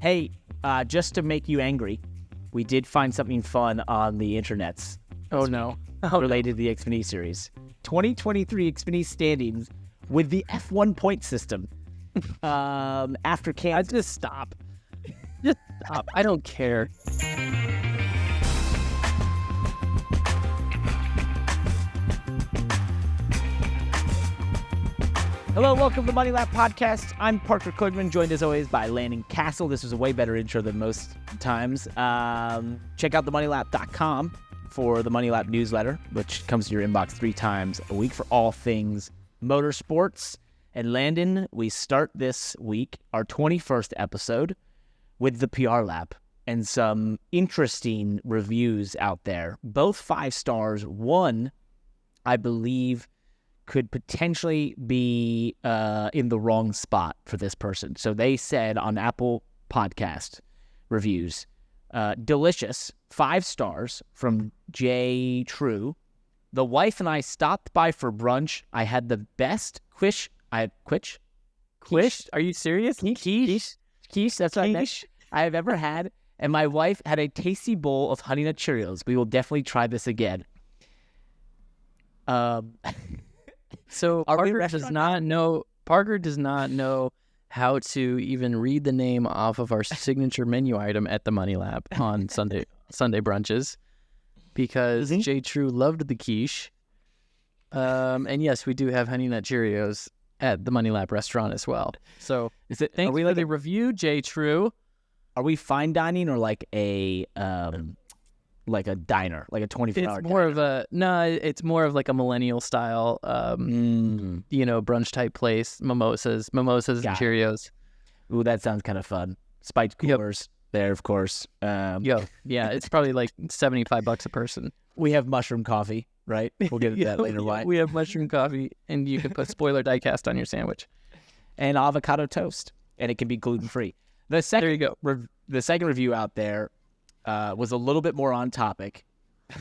Hey, just to make you angry, we did find something fun on the internets. Oh, no. Related to the Xfinity series. 2023 Xfinity standings with the F1 point system. After Kansas. Just stop. Just stop. I don't care. Hello, welcome to the Money Lap Podcast. I'm Parker Kligerman, joined as always by Landon, Cassill. This is a way better intro than most times. Check out themoneylap.com for the Money Lap newsletter, which comes to your inbox 3 times a week for all things motorsports. And Landon, we start this week, our 21st episode, with the PR Lap and some interesting reviews out there. Both 5 stars. One, I believe, could potentially be in the wrong spot for this person. So they said on Apple Podcast reviews, delicious, 5 stars from J. True. The wife and I stopped by for brunch. I had the best quiche. Quiche? Are you serious? Quiche, that's what I meant. I have ever had. And my wife had a tasty bowl of Honey Nut Cheerios. We will definitely try this again. So Parker does not know how to even read the name off of our signature menu item at the Money Lap on Sunday brunches, because J. True loved the quiche. And yes, we do have Honey Nut Cheerios at the Money Lap restaurant as well. So thanks for the review, J. True. Are we fine dining or like a diner, like a 24-hour diner? It's more of like a millennial style, brunch type place. Mimosas and Cheerios. Ooh, that sounds kind of fun. Spiked coolers there, of course. Yeah, it's probably like $75 a person. We have mushroom coffee, right? We'll get into that later. Why? We have mushroom coffee, and you can put spoiler diecast on your sandwich. And avocado toast, and it can be gluten-free. There you go. The second review out there was a little bit more on topic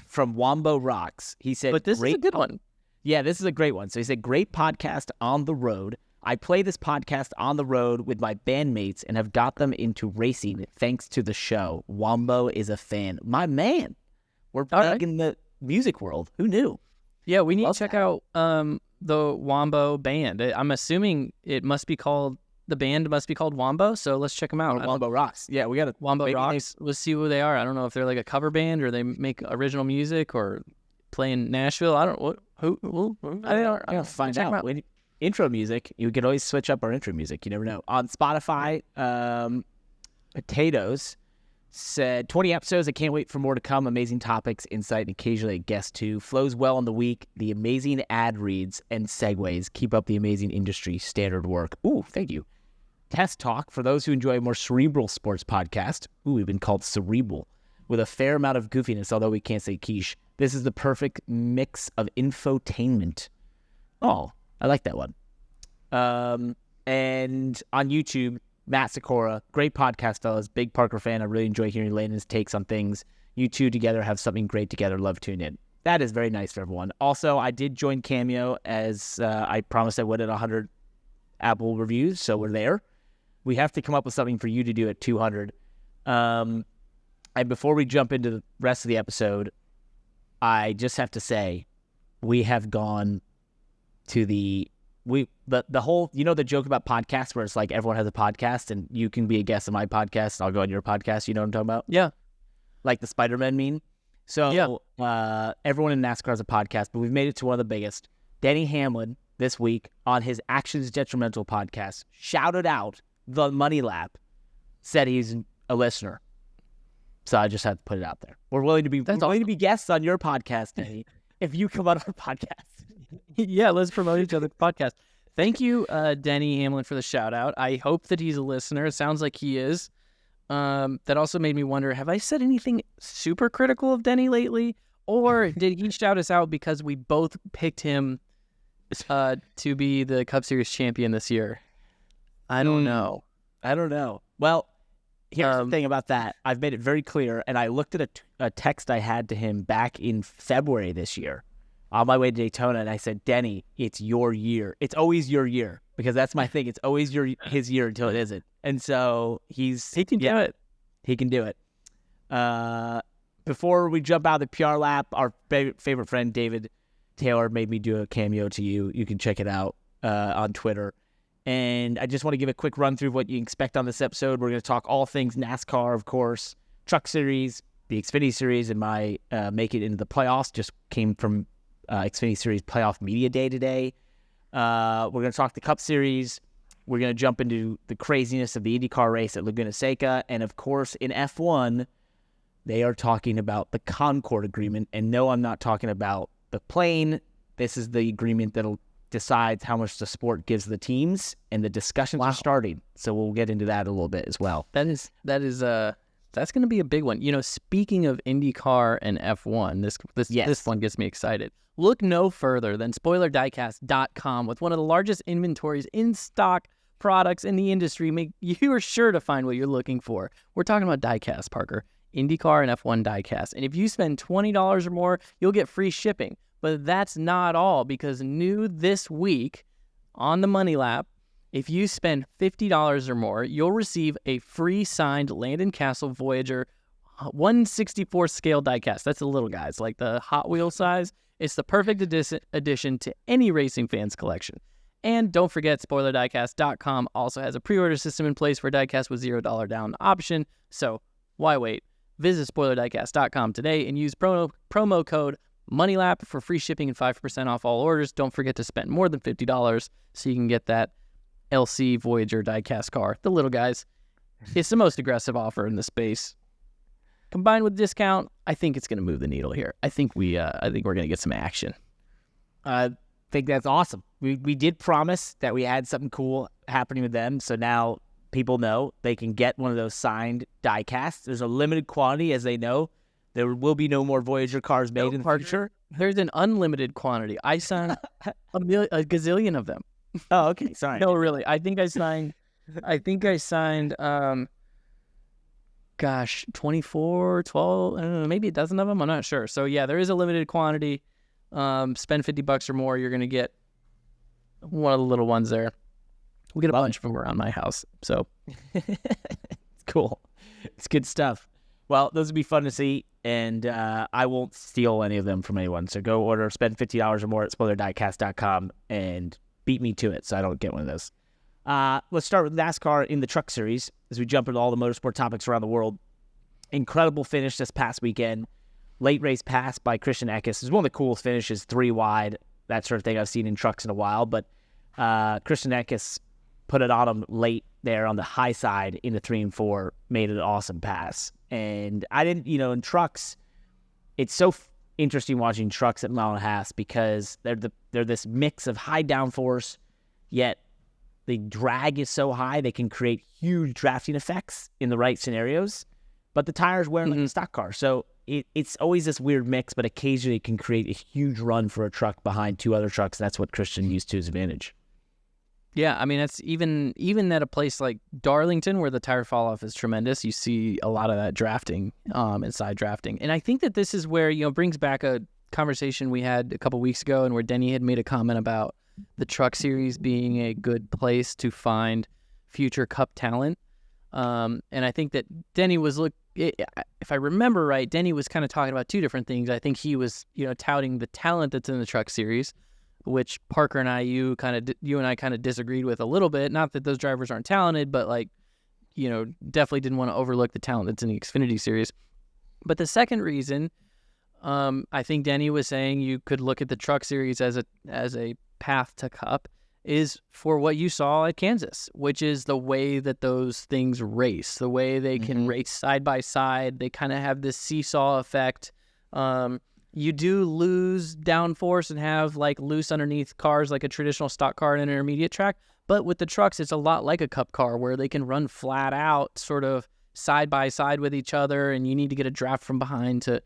from Wombo Rocks. He said, but this is a good one. Yeah, this is a great one. So he said, great podcast on the road. I play this podcast on the road with my bandmates and have got them into racing thanks to the show. Wombo is a fan. My man. We're back in the music world. Who knew? Yeah, we need to check out the Wombo band. I'm assuming the band must be called Wombo, so let's check them out. Wombo Rocks. Yeah, we got Wombo Rocks. Let's see who they are. I don't know if they're like a cover band or they make original music or play in Nashville. I don't know. I gotta find out. Intro music. You can always switch up our intro music. You never know. On Spotify, Potatoes said 20 episodes. I can't wait for more to come. Amazing topics, insight, and occasionally a guest too. Flows well on the week. The amazing ad reads and segues. Keep up the amazing industry standard work. Ooh, thank you. Test Talk, for those who enjoy a more cerebral sports podcast. Ooh, we've been called cerebral, with a fair amount of goofiness, although we can't say quiche. This is the perfect mix of infotainment. Oh, I like that one. And on YouTube, Matt Sikora, great podcast, fellas. Big Parker fan. I really enjoy hearing Landon's takes on things. You two together have something great together. Love tuning in. That is very nice for everyone. Also, I did join Cameo as I promised I would at 100 Apple reviews, so we're there. We have to come up with something for you to do at 200. And before we jump into the rest of the episode, I just have to say, we have gone to the whole, the joke about podcasts where it's like everyone has a podcast and you can be a guest on my podcast and I'll go on your podcast. You know what I'm talking about? Yeah. Like the Spider-Man meme. So everyone in NASCAR has a podcast, but we've made it to one of the biggest. Denny Hamlin this week on his Actions Detrimental podcast shouted out the Money Lap, said he's a listener. So I just had to put it out there. We're willing to be guests on your podcast, Denny, if you come on our podcast. Yeah, let's promote each other's podcast. Thank you, Denny Hamlin, for the shout out. I hope that he's a listener. It sounds like he is. That also made me wonder, have I said anything super critical of Denny lately? Or did he shout us out because we both picked him to be the Cup Series champion this year? I don't know. Well, here's the thing about that. I've made it very clear, and I looked at a text I had to him back in February this year, on my way to Daytona, and I said, Denny, it's your year. It's always your year, because that's my thing. It's always his year until it isn't. And so he can do it. He can do it. Before we jump out of the PR lap, our favorite friend David Taylor made me do a cameo to you. You can check it out on Twitter. And I just want to give a quick run through of what you expect on this episode. We're going to talk all things NASCAR, of course, Truck Series, the Xfinity Series, and my make it into the playoffs. Just came from Xfinity Series Playoff Media Day today. We're going to talk the Cup Series. We're going to jump into the craziness of the IndyCar race at Laguna Seca. And, of course, in F1, they are talking about the Concord Agreement. And no, I'm not talking about the plane. This is the agreement that'll decides how much the sport gives the teams, and the discussions are starting. So we'll get into that a little bit as well. That's going to be a big one. You know, speaking of IndyCar and F1, this one gets me excited. Look no further than SpoilerDiecast.com with one of the largest inventories in stock products in the industry. You are sure to find what you're looking for. We're talking about diecast, Parker. IndyCar and F1 diecast. And if you spend $20 or more, you'll get free shipping. But that's not all, because new this week on the Money Lap, if you spend $50 or more, you'll receive a free signed Landon Cassill Voyager 1/64 scale diecast. That's the little guys, like the Hot Wheel size. It's the perfect addition to any racing fan's collection. And don't forget, SpoilerDiecast.com also has a pre-order system in place for diecast with $0 down option. So why wait? Visit SpoilerDiecast.com today and use promo code MONEYLAP for free shipping and 5% off all orders. Don't forget to spend more than $50 so you can get that LC Voyager diecast car. The little guys. It's the most aggressive offer in the space. Combined with discount, I think it's going to move the needle here. I think we're going to get some action. I think that's awesome. We did promise that we had something cool happening with them, so now people know they can get one of those signed diecasts. There's a limited quantity, as they know. There will be no more Voyager cars made in the future. There's an unlimited quantity. I signed a gazillion of them. Oh, okay. Sorry. No, really. I think I signed 24, 12, I don't know, maybe a dozen of them. I'm not sure. So yeah, there is a limited quantity. Spend $50 or more, you're going to get one of the little ones there. We'll get a bunch of them around my house. So it's cool. It's good stuff. Well, those would be fun to see, and I won't steal any of them from anyone. So go order, spend $50 or more at SpoilerDiecast.com, and beat me to it so I don't get one of those. Let's start with NASCAR in the Truck Series as we jump into all the motorsport topics around the world. Incredible finish this past weekend. Late race pass by Christian Eckes. It's one of the coolest finishes, 3 wide, that sort of thing I've seen in trucks in a while. But Christian Eckes put it on him late there on the high side into 3 and 4, made an awesome pass. And I didn't, in trucks, it's so interesting watching trucks at mile and a half because they're this mix of high downforce, yet the drag is so high they can create huge drafting effects in the right scenarios. But the tires wear like a stock car, so it's always this weird mix. But occasionally it can create a huge run for a truck behind 2 other trucks. That's what Christian used to his advantage. Yeah, I mean, that's even at a place like Darlington where the tire fall off is tremendous. You see a lot of that drafting, and side drafting. And I think that this is where, brings back a conversation we had a couple weeks ago and where Denny had made a comment about the Truck Series being a good place to find future Cup talent. And I think that Denny was, if I remember right, Denny was kind of talking about 2 different things. I think he was, touting the talent that's in the Truck Series, which Parker and you and I kind of disagreed with a little bit. Not that those drivers aren't talented, but definitely didn't want to overlook the talent that's in the Xfinity Series. But the second reason, I think Denny was saying you could look at the Truck Series as a path to Cup is for what you saw at Kansas, which is the way that those things race, the way they can race side by side. They kind of have this seesaw effect. You do lose downforce and have loose underneath cars like a traditional stock car in an intermediate track. But with the trucks, it's a lot like a Cup car where they can run flat out sort of side by side with each other, and you need to get a draft from behind to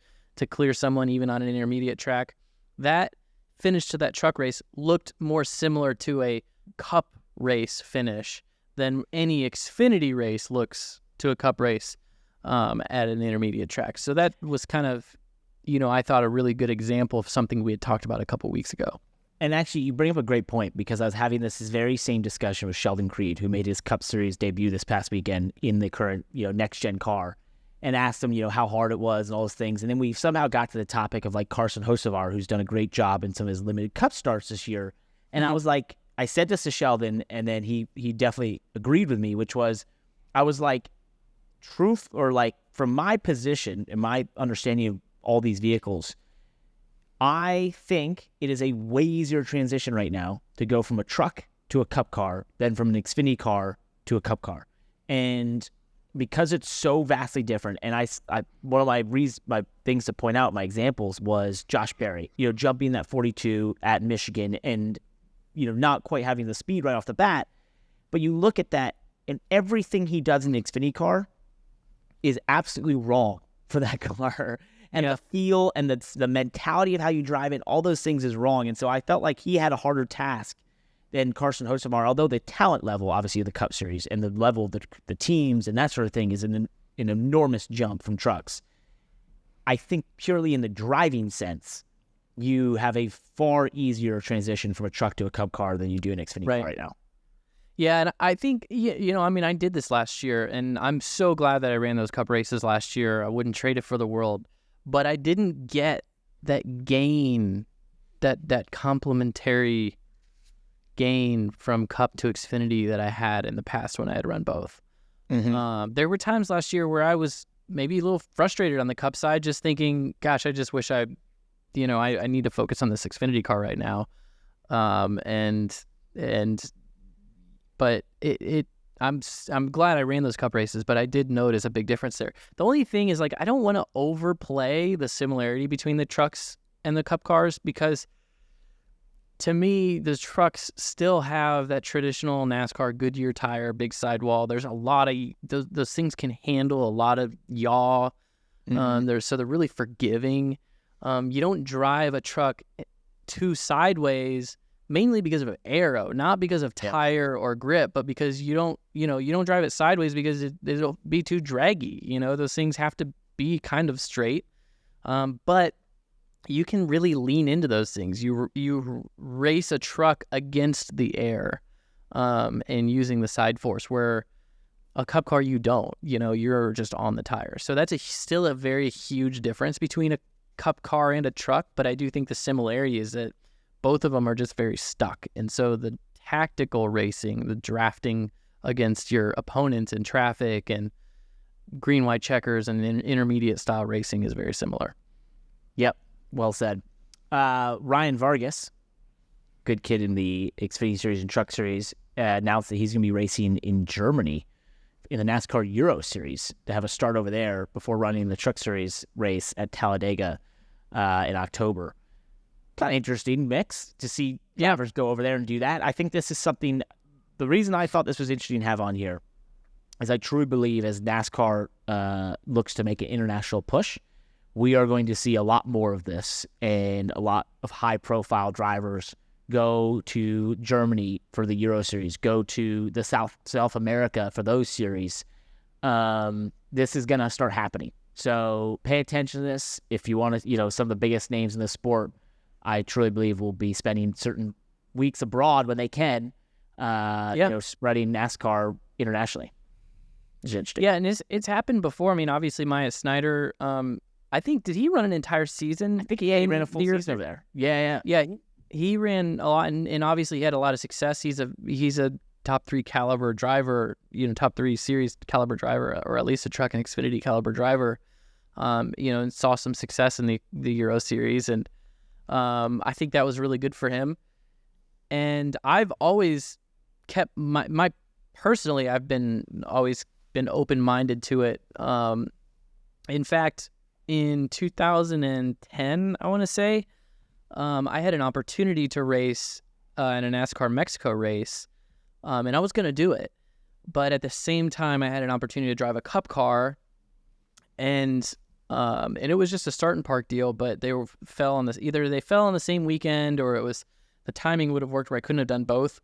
clear someone even on an intermediate track. That finish to that truck race looked more similar to a Cup race finish than any Xfinity race looks to a Cup race at an intermediate track. So that was kind of I thought a really good example of something we had talked about a couple weeks ago. And actually, you bring up a great point, because I was having this very same discussion with Sheldon Creed, who made his Cup Series debut this past weekend in the current, next-gen car, and asked him, how hard it was and all those things. And then we somehow got to the topic of, like, Carson Hocevar, who's done a great job in some of his limited Cup starts this year. And I was like, I said this to Sheldon, and then he definitely agreed with me, which was, I was like, from my position and my understanding of all these vehicles, I think it is a way easier transition right now to go from a truck to a Cup car than from an Xfinity car to a Cup car. And because it's so vastly different, and I one of my things to point out, my examples, was Josh Berry, jumping that 42 at Michigan and, not quite having the speed right off the bat. But you look at that, and everything he does in the Xfinity car is absolutely wrong for that car. And the feel and the mentality of how you drive it, all those things is wrong. And so I felt like he had a harder task than Carson Hocevar, although the talent level, obviously, of the Cup Series and the level of the teams and that sort of thing is an enormous jump from trucks. I think purely in the driving sense, you have a far easier transition from a truck to a Cup car than you do an Xfinity car right now. Yeah, and I think, I did this last year, and I'm so glad that I ran those Cup races last year. I wouldn't trade it for the world. But I didn't get that gain, that complementary gain from Cup to Xfinity that I had in the past when I had run both. Mm-hmm. There were times last year where I was maybe a little frustrated on the Cup side, just thinking, gosh, I just wish I need to focus on this Xfinity car right now. But I'm glad I ran those Cup races, but I did notice a big difference there. The only thing is, like, I don't want to overplay the similarity between the trucks and the Cup cars, because to me, the trucks still have that traditional NASCAR Goodyear tire, big sidewall. There's a lot of those things can handle a lot of yaw. Mm-hmm. They're really forgiving. You don't drive a truck too sideways, mainly because of aero, not because of tire or grip, but because you don't drive it sideways because it'll be too draggy. Those things have to be kind of straight. But you can really lean into those things. You race a truck against the air, and using the side force, where a Cup car you don't. You're just on the tire. So that's still a very huge difference between a Cup car and a truck. But I do think the similarity is that both of them are just very stuck. And so the tactical racing, the drafting against your opponents in traffic and green, white checkers and intermediate style racing is very similar. Yep. Well said. Ryan Vargas, good kid in the Xfinity Series and Truck Series, announced that he's going to be racing in Germany in the NASCAR Euro Series to have a start over there before running the Truck Series race at Talladega in October. Kind of interesting mix to see drivers go over there and do that. I think this is something, the reason I thought this was interesting to have on here is I truly believe as NASCAR looks to make an international push, we are going to see a lot more of this, and a lot of high-profile drivers go to Germany for the Euro Series, go to the South America for those series. This is going to start happening. So pay attention to this. If you want to, some of the biggest names in the sport, I truly believe will be spending certain weeks abroad when they can, spreading NASCAR internationally. It's interesting. Yeah, and it's happened before. I mean, obviously, Maya Snyder, I think, did he run an entire season? I think he ran a full season over there. Yeah, he ran a lot, and obviously he had a lot of success. He's a top 3 caliber driver, top 3 series caliber driver, or at least a truck and Xfinity caliber driver, and saw some success in the Euro Series, and I think that was really good for him. And I've always kept my personally, I've always been open-minded to it. In fact, in 2010, I want to say, I had an opportunity to race in a NASCAR Mexico race, and I was going to do it. But at the same time, I had an opportunity to drive a Cup car, and it was just a start and park deal. But either they fell on the same weekend, or it was the timing would have worked where I couldn't have done both.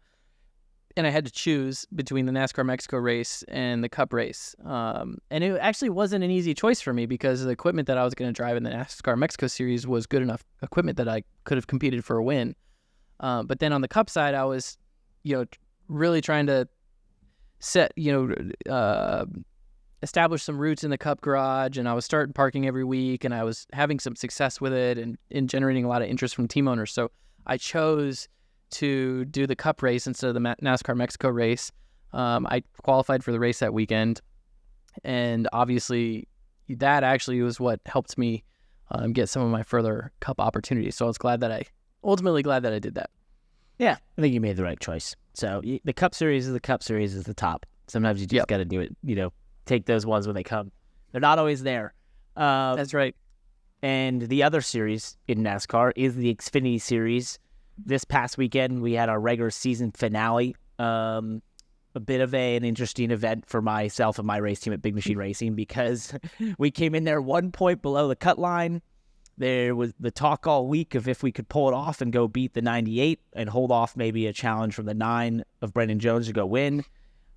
and I had to choose between the NASCAR Mexico race and the Cup race. And it actually wasn't an easy choice for me because the equipment that I was going to drive in the NASCAR Mexico series was good enough equipment that I could have competed for a win. But then on the Cup side, I was, really trying to set, establish some roots in the Cup garage, and I was starting parking every week, and I was having some success with it and generating a lot of interest from team owners. So I chose to do the Cup race instead of the NASCAR Mexico race. I qualified for the race that weekend, and obviously that actually was what helped me get some of my further Cup opportunities. So I was ultimately glad that I did that. Yeah, I think you made the right choice. So the Cup Series is the top. Sometimes you just got to do it, take those ones when they come. They're not always there. That's right. And the other series in NASCAR is the Xfinity Series. This past weekend, we had our regular season finale. A bit of an interesting event for myself and my race team at Big Machine Racing because we came in there 1 point below the cut line. There was the talk all week of if we could pull it off and go beat the 98 and hold off maybe a challenge from the 9 of Brendan Jones to go win.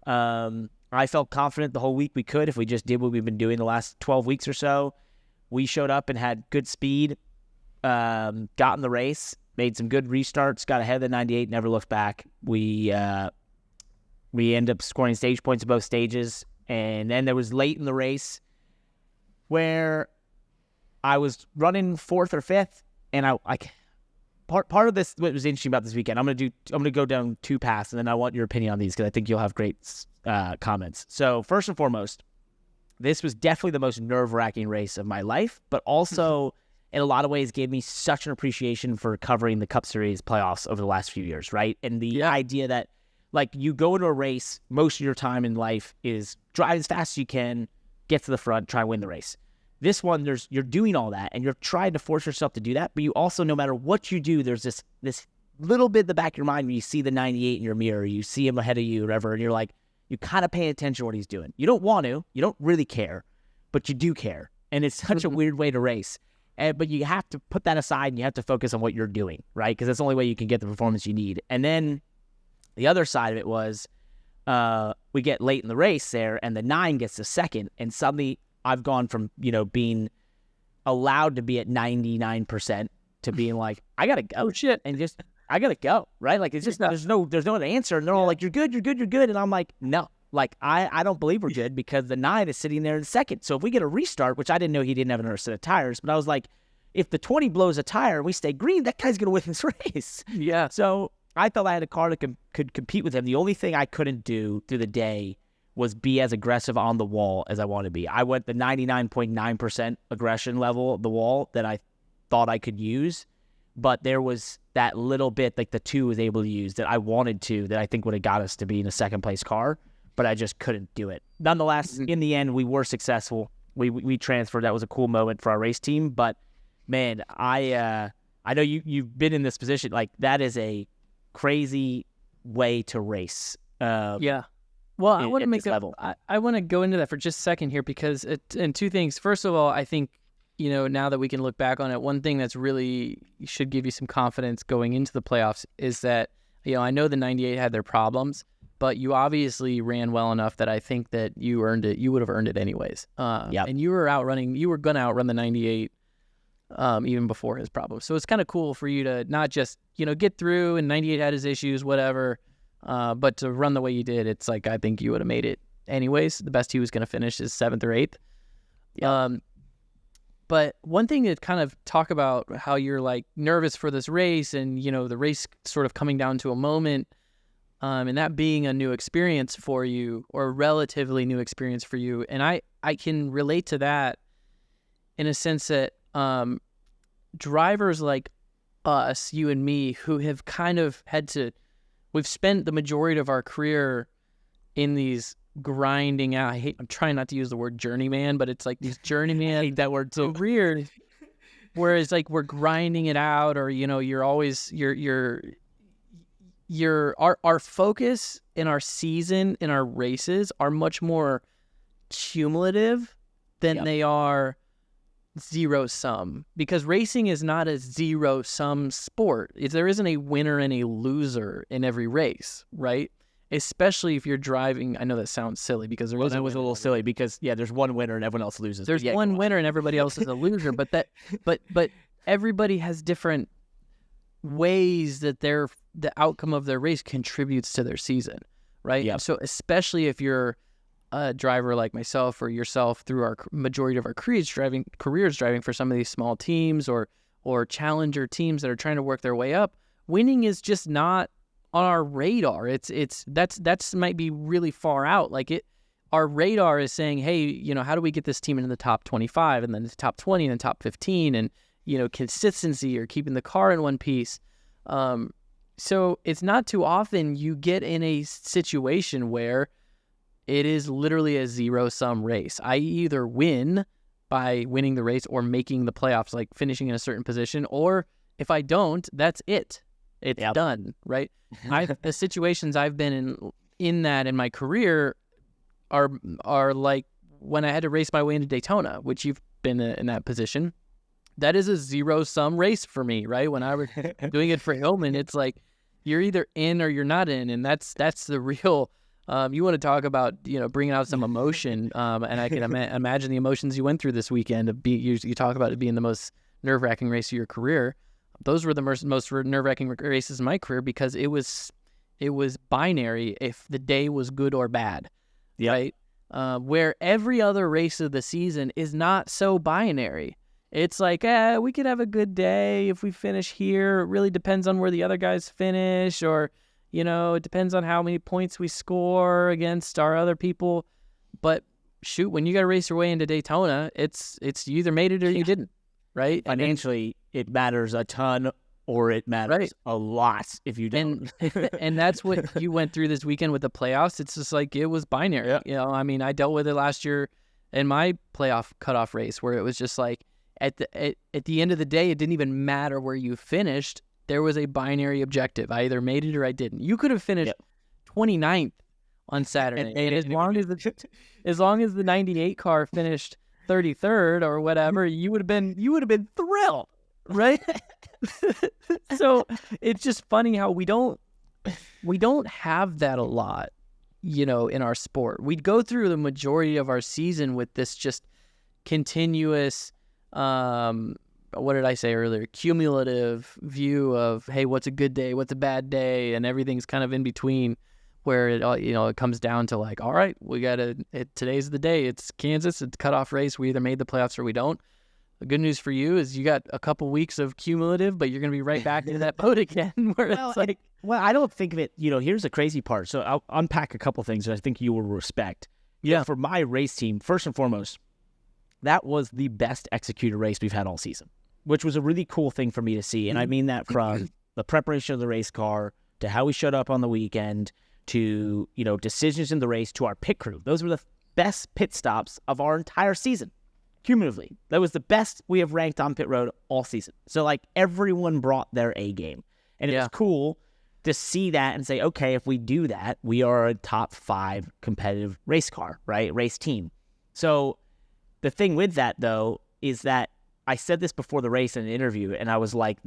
I felt confident the whole week we could if we just did what we've been doing the last 12 weeks or so. We showed up and had good speed, got in the race, made some good restarts, got ahead of the 98, never looked back. We ended up scoring stage points at both stages. And then there was late in the race where I was running 4th or 5th, and part of this, what was interesting about this weekend, I'm gonna go down 2 paths, and then I want your opinion on these because I think you'll have great comments. So first and foremost, this was definitely the most nerve-wracking race of my life, but also in a lot of ways gave me such an appreciation for covering the Cup Series playoffs over the last few years, right? And the idea that you go into a race, most of your time in life is drive as fast as you can, get to the front, try and win the race. This one, you're doing all that, and you're trying to force yourself to do that, but you also, no matter what you do, there's this little bit in the back of your mind when you see the 98 in your mirror, you see him ahead of you, or whatever, and you're like, you kind of pay attention to what he's doing. You don't want to, you don't really care, but you do care, and it's such a weird way to race. But you have to put that aside, and you have to focus on what you're doing, right? Because that's the only way you can get the performance you need. And then the other side of it was we get late in the race there, and the 9 gets the second, and suddenly I've gone from, being allowed to be at 99% to being like, I got to go. Oh, shit. And just, I got to go, right? Like, it's just, there's no other answer. And they're all like, you're good. And I'm like, no, I don't believe we're good because the 9 is sitting there in second. So if we get a restart, which I didn't know he didn't have another set of tires, but I was like, if the 20 blows a tire and we stay green, that guy's going to win this race. Yeah. So I felt I had a car that could compete with him. The only thing I couldn't do through the day was be as aggressive on the wall as I wanted to be. I went the 99.9% aggression level of the wall that I thought I could use, but there was that little bit like the 2 was able to use that I wanted to, that I think would have got us to be in a second place car, but I just couldn't do it. Nonetheless, in the end, we were successful. We transferred. That was a cool moment for our race team, but man, I know you've been in this position. Like, that is a crazy way to race. Yeah. Well, I want to make level. I want to go into that for just a second here because and 2 things. First of all, I think, now that we can look back on it, one thing that's really should give you some confidence going into the playoffs is that, I know the 98 had their problems, but you obviously ran well enough that I think that you earned it. You would have earned it anyways. And you were going to outrun the 98 even before his problems. So it's kind of cool for you to not just, get through, and 98 had his issues, whatever, but to run the way you did. It's like, I think you would have made it anyways. The best he was going to finish is 7th or 8th. Yep. But one thing to kind of talk about how you're like nervous for this race and, the race sort of coming down to a moment, and that being a new experience for you, or a relatively new experience for you. And I can relate to that in a sense that drivers like us, you and me, who have kind of we've spent the majority of our career in these grinding out. I'm trying not to use the word journeyman, but it's like these journeyman. I hate that word too. Weird. Whereas like we're grinding it out, or you're always our focus in our season, in our races, are much more cumulative than they are zero sum, because racing is not a zero sum sport. There isn't a winner and a loser in every race, right? especially if you're driving. I know that sounds silly because there is that was a little silly because there's one winner and everyone else loses. There's one winner and everybody else is a loser, but everybody has different ways that the outcome of their race contributes to their season, right? Yeah. So especially if you're a driver like myself or yourself through our majority of our careers driving for some of these small teams or challenger teams that are trying to work their way up, winning is just not on our radar. That's might be really far out. Like our radar is saying, hey, how do we get this team into the top 25 and then the top 20 and then top 15 and consistency or keeping the car in one piece. So it's not too often you get in a situation where it is literally a zero-sum race. I either win by winning the race or making the playoffs, like finishing in a certain position, or if I don't, that's it. It's done, right? The situations I've been in that in my career are like when I had to race my way into Daytona, which you've been in that position. That is a zero-sum race for me, right? When I was doing it for Hillman, it's like you're either in or you're not in, and that's the real. You want to talk about bringing out some emotion, and I can imagine the emotions you went through this weekend. You talk about it being the most nerve-wracking race of your career. Those were the most nerve-wracking races in my career because it was binary if the day was good or bad, right? Where every other race of the season is not so binary. It's like, we could have a good day if we finish here. It really depends on where the other guys finish, or, it depends on how many points we score against our other people. But shoot, when you got to race your way into Daytona, it's you either made it or you didn't, right? Financially, it matters a ton, or it matters a lot if you don't. And that's what you went through this weekend with the playoffs. It's just like it was binary. Yeah. I dealt with it last year in my playoff cutoff race where it was just like, at the end of the day, it didn't even matter where you finished. There was a binary objective. I either made it or I didn't. You could have finished 29th on Saturday, and as long as the 98 car finished 33rd or whatever, you would have been thrilled, right? So it's just funny how we don't have that a lot, in our sport. We'd go through the majority of our season with this just continuous. What did I say earlier? Cumulative view of, hey, what's a good day? What's a bad day? And everything's kind of in between where it comes down to like, all right, today's the day. It's Kansas. It's cutoff race. We either made the playoffs or we don't. The good news for you is you got a couple weeks of cumulative, but you're going to be right back into that boat again where it's like. Well, I don't think of it, here's the crazy part. So I'll unpack a couple things that I think you will respect. Yeah. For my race team, first and foremost, that was the best executed race we've had all season, which was a really cool thing for me to see. And I mean that from the preparation of the race car to how we showed up on the weekend to, decisions in the race to our pit crew. Those were the best pit stops of our entire season, cumulatively. That was the best we have ranked on pit road all season. So, like, everyone brought their A game. And it was cool to see that and say, okay, if we do that, we are a top 5 competitive race car, right? Race team. So the thing with that, though, is that I said this before the race in an interview, and I was like,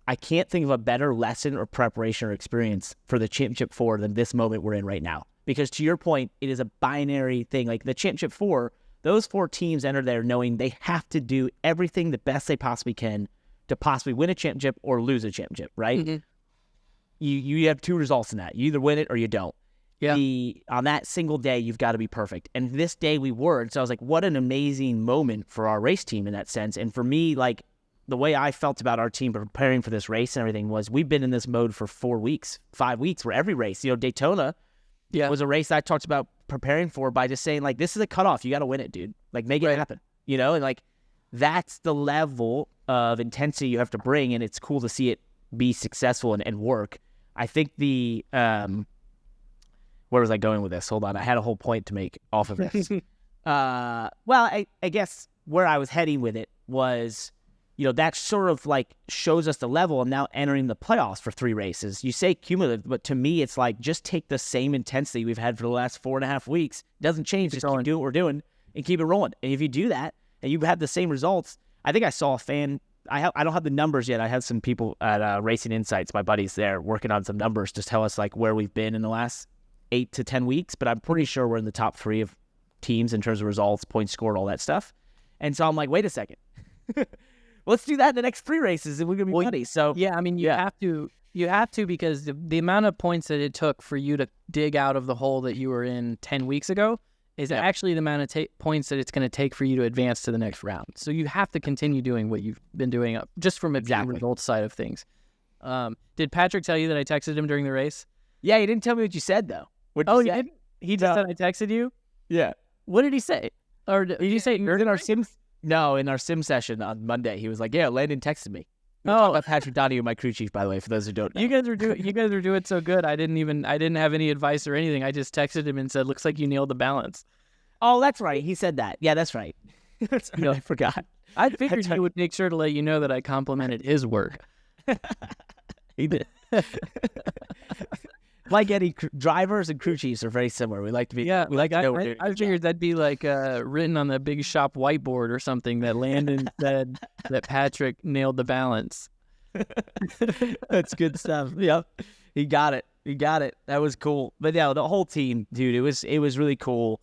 I can't think of a better lesson or preparation or experience for the Championship 4 than this moment we're in right now. Because to your point, it is a binary thing. Like the Championship 4, those 4 teams enter there knowing they have to do everything the best they possibly can to possibly win a championship or lose a championship, right? Mm-hmm. You have 2 results in that. You either win it or you don't. Yeah. On that single day, you've got to be perfect. And this day we were. And so I was like, what an amazing moment for our race team in that sense. And for me, like, the way I felt about our team preparing for this race and everything was we've been in this mode for 4 weeks, 5 weeks, where every race, Daytona was a race I talked about preparing for by just saying, like, this is a cutoff. You got to win it, dude. Like, make it happen, and like, that's the level of intensity you have to bring. And it's cool to see it be successful and work. I think where was I going with this? Hold on. I had a whole point to make off of this. I guess where I was heading with it was, that sort of like shows us the level and now entering the playoffs for 3 races. You say cumulative, but to me, it's like just take the same intensity we've had for the last 4.5 weeks. It doesn't change. Just keep doing what we're doing and keep it rolling. And if you do that and you have the same results, I think I saw a fan. I don't have the numbers yet. I had some people at Racing Insights, my buddies there, working on some numbers to tell us like where we've been in the last 8 to 10 weeks, but I'm pretty sure we're in the top 3 of teams in terms of results, points scored, all that stuff. And so I'm like, wait a second. Let's do that in the next 3 races and we're going to be buddy. So yeah, I mean, you have to because the amount of points that it took for you to dig out of the hole that you were in 10 weeks ago is actually the amount of points that it's going to take for you to advance to the next round. So you have to continue doing what you've been doing just from a results side of things. Did Patrick tell you that I texted him during the race? Yeah, he didn't tell me what you said, though. You didn't? He just said I texted you? Yeah. What did he say? Or did you say in our sim? No, in our sim session on Monday, he was like, "Yeah, Landon texted me." About Patrick Donahue, my crew chief, by the way, for those who don't know. You guys are doing so good. I didn't have any advice or anything. I just texted him and said, "Looks like you nailed the balance." Oh, that's right. He said that. Yeah, that's right. I forgot. I figured he would make sure to let you know that I complimented his work. He did. Like any drivers and crew chiefs are very similar. We like to be. Yeah, I figured that'd be like written on the big shop whiteboard or something that Landon said that Patrick nailed the balance. That's good stuff. Yep, he got it. That was cool. But yeah, the whole team, dude, it was really cool.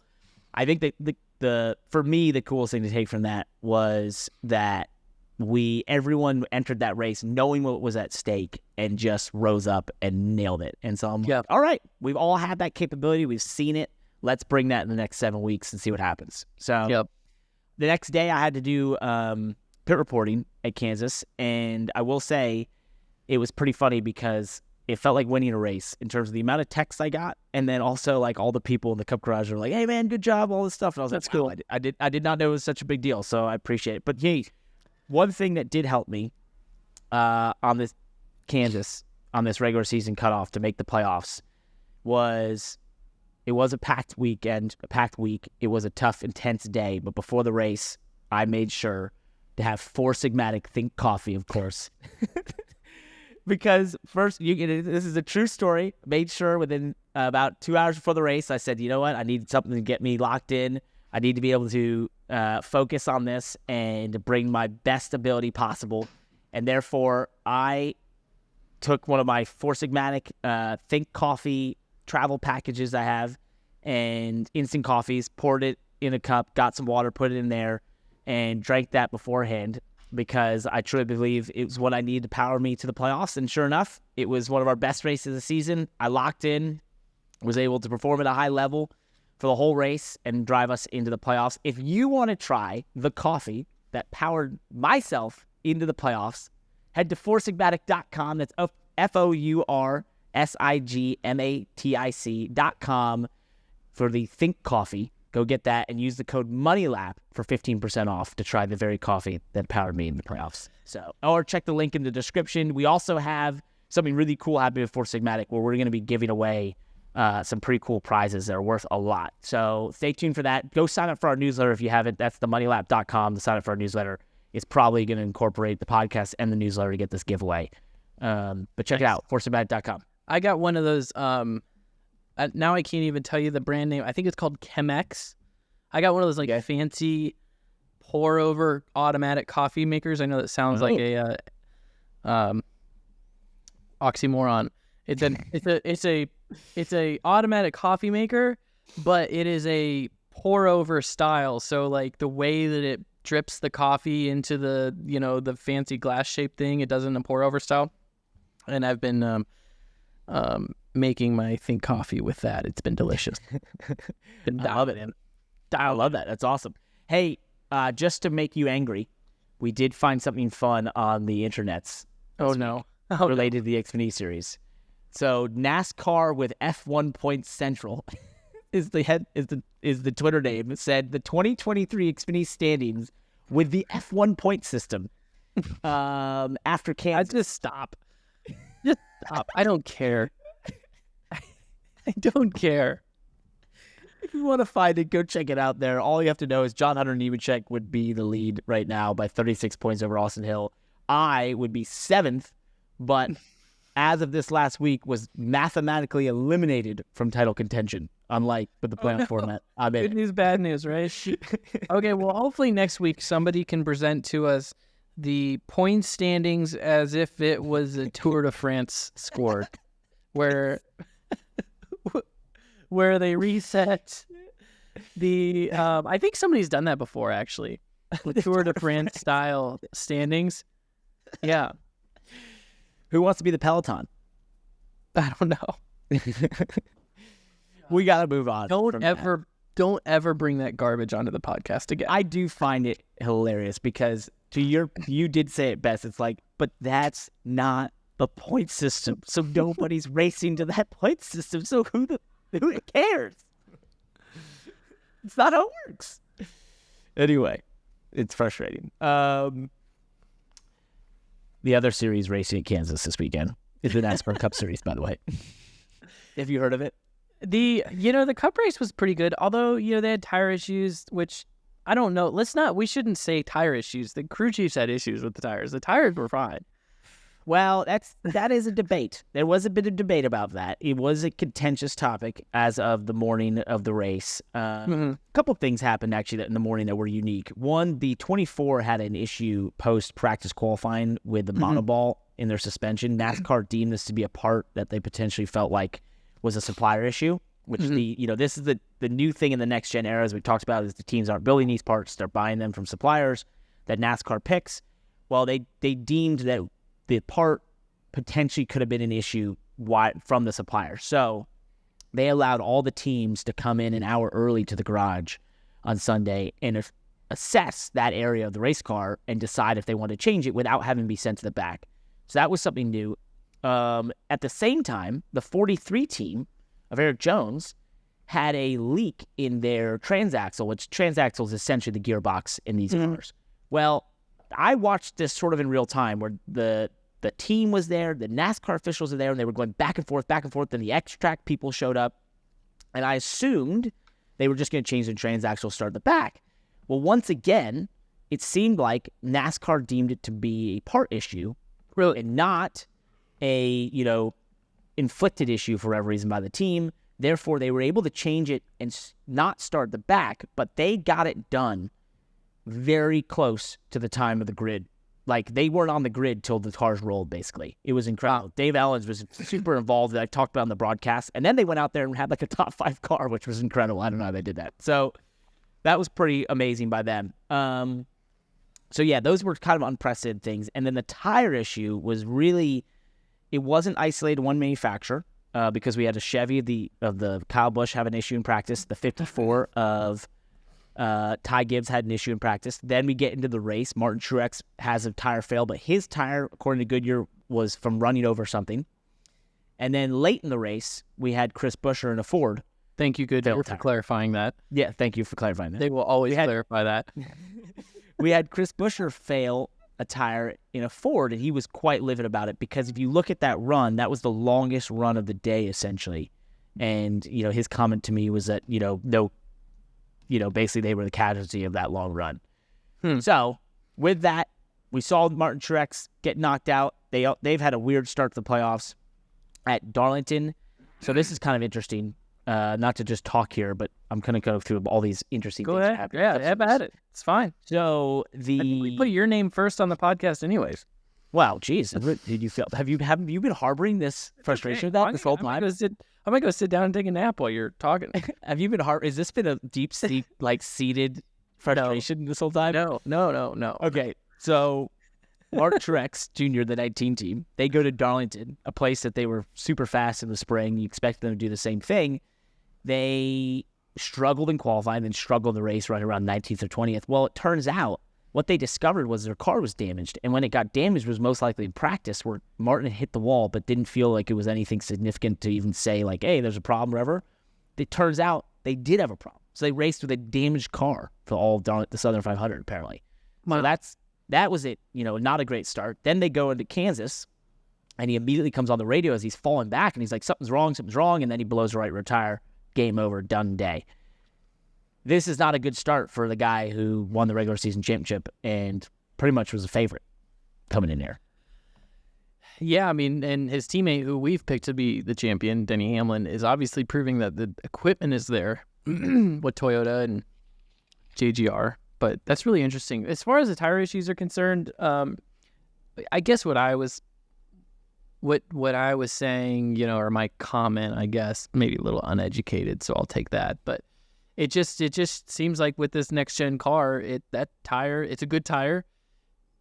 I think that for me the coolest thing to take from that was that everyone entered that race knowing what was at stake and just rose up and nailed it. And so I'm like, all right, we've all had that capability. We've seen it. Let's bring that in the next 7 weeks and see what happens. So the next day I had to do pit reporting at Kansas. And I will say it was pretty funny because it felt like winning a race in terms of the amount of texts I got. And then also like all the people in the Cup garage were like, "Hey man, good job," all this stuff. And I was like, "That's cool. I did not know it was such a big deal." So I appreciate it. But hey, one thing that did help me on this Kansas, on this regular season cutoff to make the playoffs was it was a packed week. It was a tough, intense day. But before the race, I made sure to have 4 Sigmatic Think coffee, of course. Because first, this is a true story. Made sure within about 2 hours before the race, I said, you know what? I need something to get me locked in. I need to be able to focus on this and bring my best ability possible. And therefore, I took one of my 4 Sigmatic Think Coffee travel packages I have and instant coffees, poured it in a cup, got some water, put it in there, and drank that beforehand because I truly believe it was what I needed to power me to the playoffs. And sure enough, it was one of our best races of the season. I locked in, was able to perform at a high level for the whole race and drive us into the playoffs. If you want to try the coffee that powered myself into the playoffs, head to foursigmatic.com. That's FOURSIGMATIC.com for the Think Coffee. Go get that and use the code MONEYLAP for 15% off to try the very coffee that powered me in the playoffs. Or check the link in the description. We also have something really cool happening with Four Sigmatic where we're going to be giving away some pretty cool prizes that are worth a lot. So stay tuned for that. Go sign up for our newsletter if you haven't. That's themoneylap.com to sign up for our newsletter. It's probably going to incorporate the podcast and the newsletter to get this giveaway. But check it out, foursigmatic.com. I got one of those. Now I can't even tell you the brand name. I think it's called Chemex. I got one of those fancy pour-over automatic coffee makers. I know that sounds like a oxymoron. It's a automatic coffee maker, but it is a pour-over style. So like the way that it drips the coffee into the fancy glass-shaped thing, it does it in a pour-over style. And I've been making my Think coffee with that. It's been delicious. I love it. I love that. That's awesome. Hey, just to make you angry, we did find something fun on the internets. Related to the Xfinity series. So NASCAR with F1 Points Central is the Twitter name. It said the 2023 Xfinity standings with the F1 point system. After Kansas. Just stop. I don't care. I don't care. If you want to find it, go check it out there. All you have to know is John Hunter Nemechek would be the lead right now by 36 points over Austin Hill. I would be 7th, but as of this last week was mathematically eliminated from title contention, unlike with the playoff format. Good news, bad news, right? Okay, well, hopefully next week somebody can present to us the point standings as if it was a Tour de France scored, where where they reset the. I think somebody's done that before, actually, with Tour de France style standings. Yeah. Who wants to be the Peloton? I don't know. We got to move on. Don't ever bring that garbage onto the podcast again. I do find it hilarious because you did say it best. It's like, but that's not the point system. So nobody's racing to that point system. So who cares? It's not how it works. Anyway, it's frustrating. The other series racing at Kansas this weekend is the NASCAR Cup Series, by the way. Have you heard of it? The Cup race was pretty good, although, they had tire issues, which I don't know. We shouldn't say tire issues. The crew chiefs had issues with the tires. The tires were fine. Well, that is a debate. There was a bit of debate about that. It was a contentious topic as of the morning of the race. A couple of things happened, actually, in the morning that were unique. One, the 24 had an issue post-practice qualifying with the monoball in their suspension. NASCAR deemed this to be a part that they potentially felt like was a supplier issue, which this is the new thing in the next gen era, as we talked about, is the teams aren't building these parts, they're buying them from suppliers that NASCAR picks. Well, they deemed that the part potentially could have been an issue from the supplier. So they allowed all the teams to come in an hour early to the garage on Sunday and assess that area of the race car and decide if they want to change it without having to be sent to the back. So that was something new. At the same time, the 43 team of Eric Jones had a leak in their transaxle, which transaxle is essentially the gearbox in these cars. Well, I watched this sort of in real time where the team was there, the NASCAR officials were there, and they were going back and forth, then the X-Track people showed up, and I assumed they were just going to change the transaxle, start at the back. Well, once again, it seemed like NASCAR deemed it to be a part issue, really, and not a, inflicted issue for whatever reason by the team. Therefore, they were able to change it and not start the back, but they got it done very close to the time of the grid. Like, they weren't on the grid till the cars rolled, basically. It was incredible. Dave Ellens was super involved that I talked about on the broadcast. And then they went out there and had like a top 5 car, which was incredible. I don't know how they did that. So that was pretty amazing by them. So yeah, those were kind of unprecedented things. And then the tire issue was really, it wasn't isolated to one manufacturer, because we had a Chevy of the Kyle Busch have an issue in practice. The 54 of Ty Gibbs had an issue in practice. Then we get into the race. Martin Truex has a tire fail, but his tire, according to Goodyear, was from running over something. And then late in the race, we had Chris Buescher in a Ford. Thank you, Goodyear, for clarifying that. Yeah, thank you for clarifying that. They will always clarify that. We had Chris Buescher fail a tire in a Ford, and he was quite livid about it because if you look at that run, that was the longest run of the day, essentially. And, his comment to me was that, basically they were the casualty of that long run. So with that, we saw Martin Truex get knocked out. They've had a weird start to the playoffs at Darlington. So this is kind of interesting. Not to just talk here, but I'm going to go through all these interesting things. Go ahead. Yeah, have at it. It's fine. So we put your name first on the podcast anyways. Wow, geez. Did you feel, have you been harboring this frustration with that this whole time? I'm going to go sit down and take a nap while you're talking. Have you been has this been a deep, seated frustration this whole time? No. Okay, so Martin Truex Jr., the 19 team, they go to Darlington, a place that they were super fast in the spring. You expect them to do the same thing. They struggled in qualifying, then struggled in the race right around 19th or 20th. Well, it turns out what they discovered was their car was damaged, and when it got damaged, it was most likely in practice where Martin had hit the wall but didn't feel like it was anything significant to even say, like, hey, there's a problem, whatever. It turns out they did have a problem. So they raced with a damaged car for all of the Southern 500, apparently. So that was it, not a great start. Then they go into Kansas, and he immediately comes on the radio as he's falling back, and he's like, something's wrong, and then he blows the right rear tire. Game over, done day. This is not a good start for the guy who won the regular season championship and pretty much was a favorite coming in there. Yeah, I mean, and his teammate who we've picked to be the champion, Denny Hamlin, is obviously proving that the equipment is there with Toyota and JGR. But that's really interesting. As far as the tire issues are concerned, I guess what I was what I was saying, or my comment, I guess, maybe a little uneducated, so I'll take that. But it just seems like with this next gen car, that tire, it's a good tire.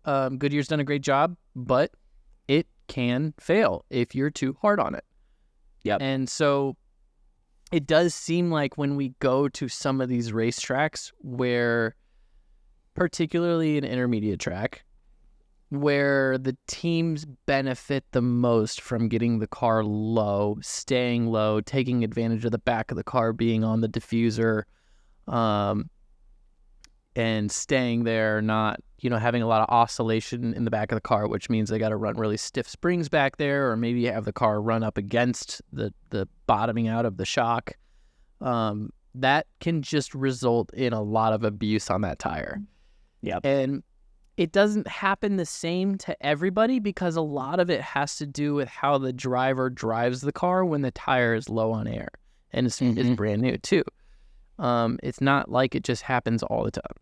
Goodyear's done a great job, but it can fail if you're too hard on it. Yep. And so it does seem like when we go to some of these racetracks where, particularly an intermediate track, where the teams benefit the most from getting the car low, staying low, taking advantage of the back of the car being on the diffuser, and staying there, not, having a lot of oscillation in the back of the car, which means they got to run really stiff springs back there, or maybe have the car run up against the bottoming out of the shock. That can just result in a lot of abuse on that tire. Yeah. And it doesn't happen the same to everybody because a lot of it has to do with how the driver drives the car when the tire is low on air and it's brand new too. It's not like it just happens all the time.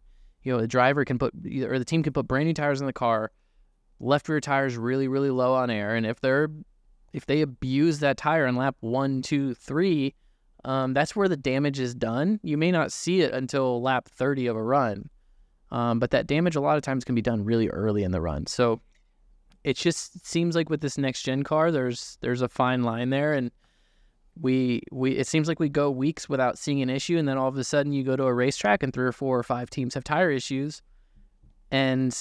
The driver can put, or the team can put brand new tires in the car, left rear tires really, really low on air, and if they abuse that tire in lap 1, 2, 3, that's where the damage is done. You may not see it until lap 30 of a run. But that damage a lot of times can be done really early in the run. So it just seems like with this next gen car, there's a fine line there, and it seems like we go weeks without seeing an issue, and then all of a sudden you go to a racetrack and 3 or 4 or 5 teams have tire issues. And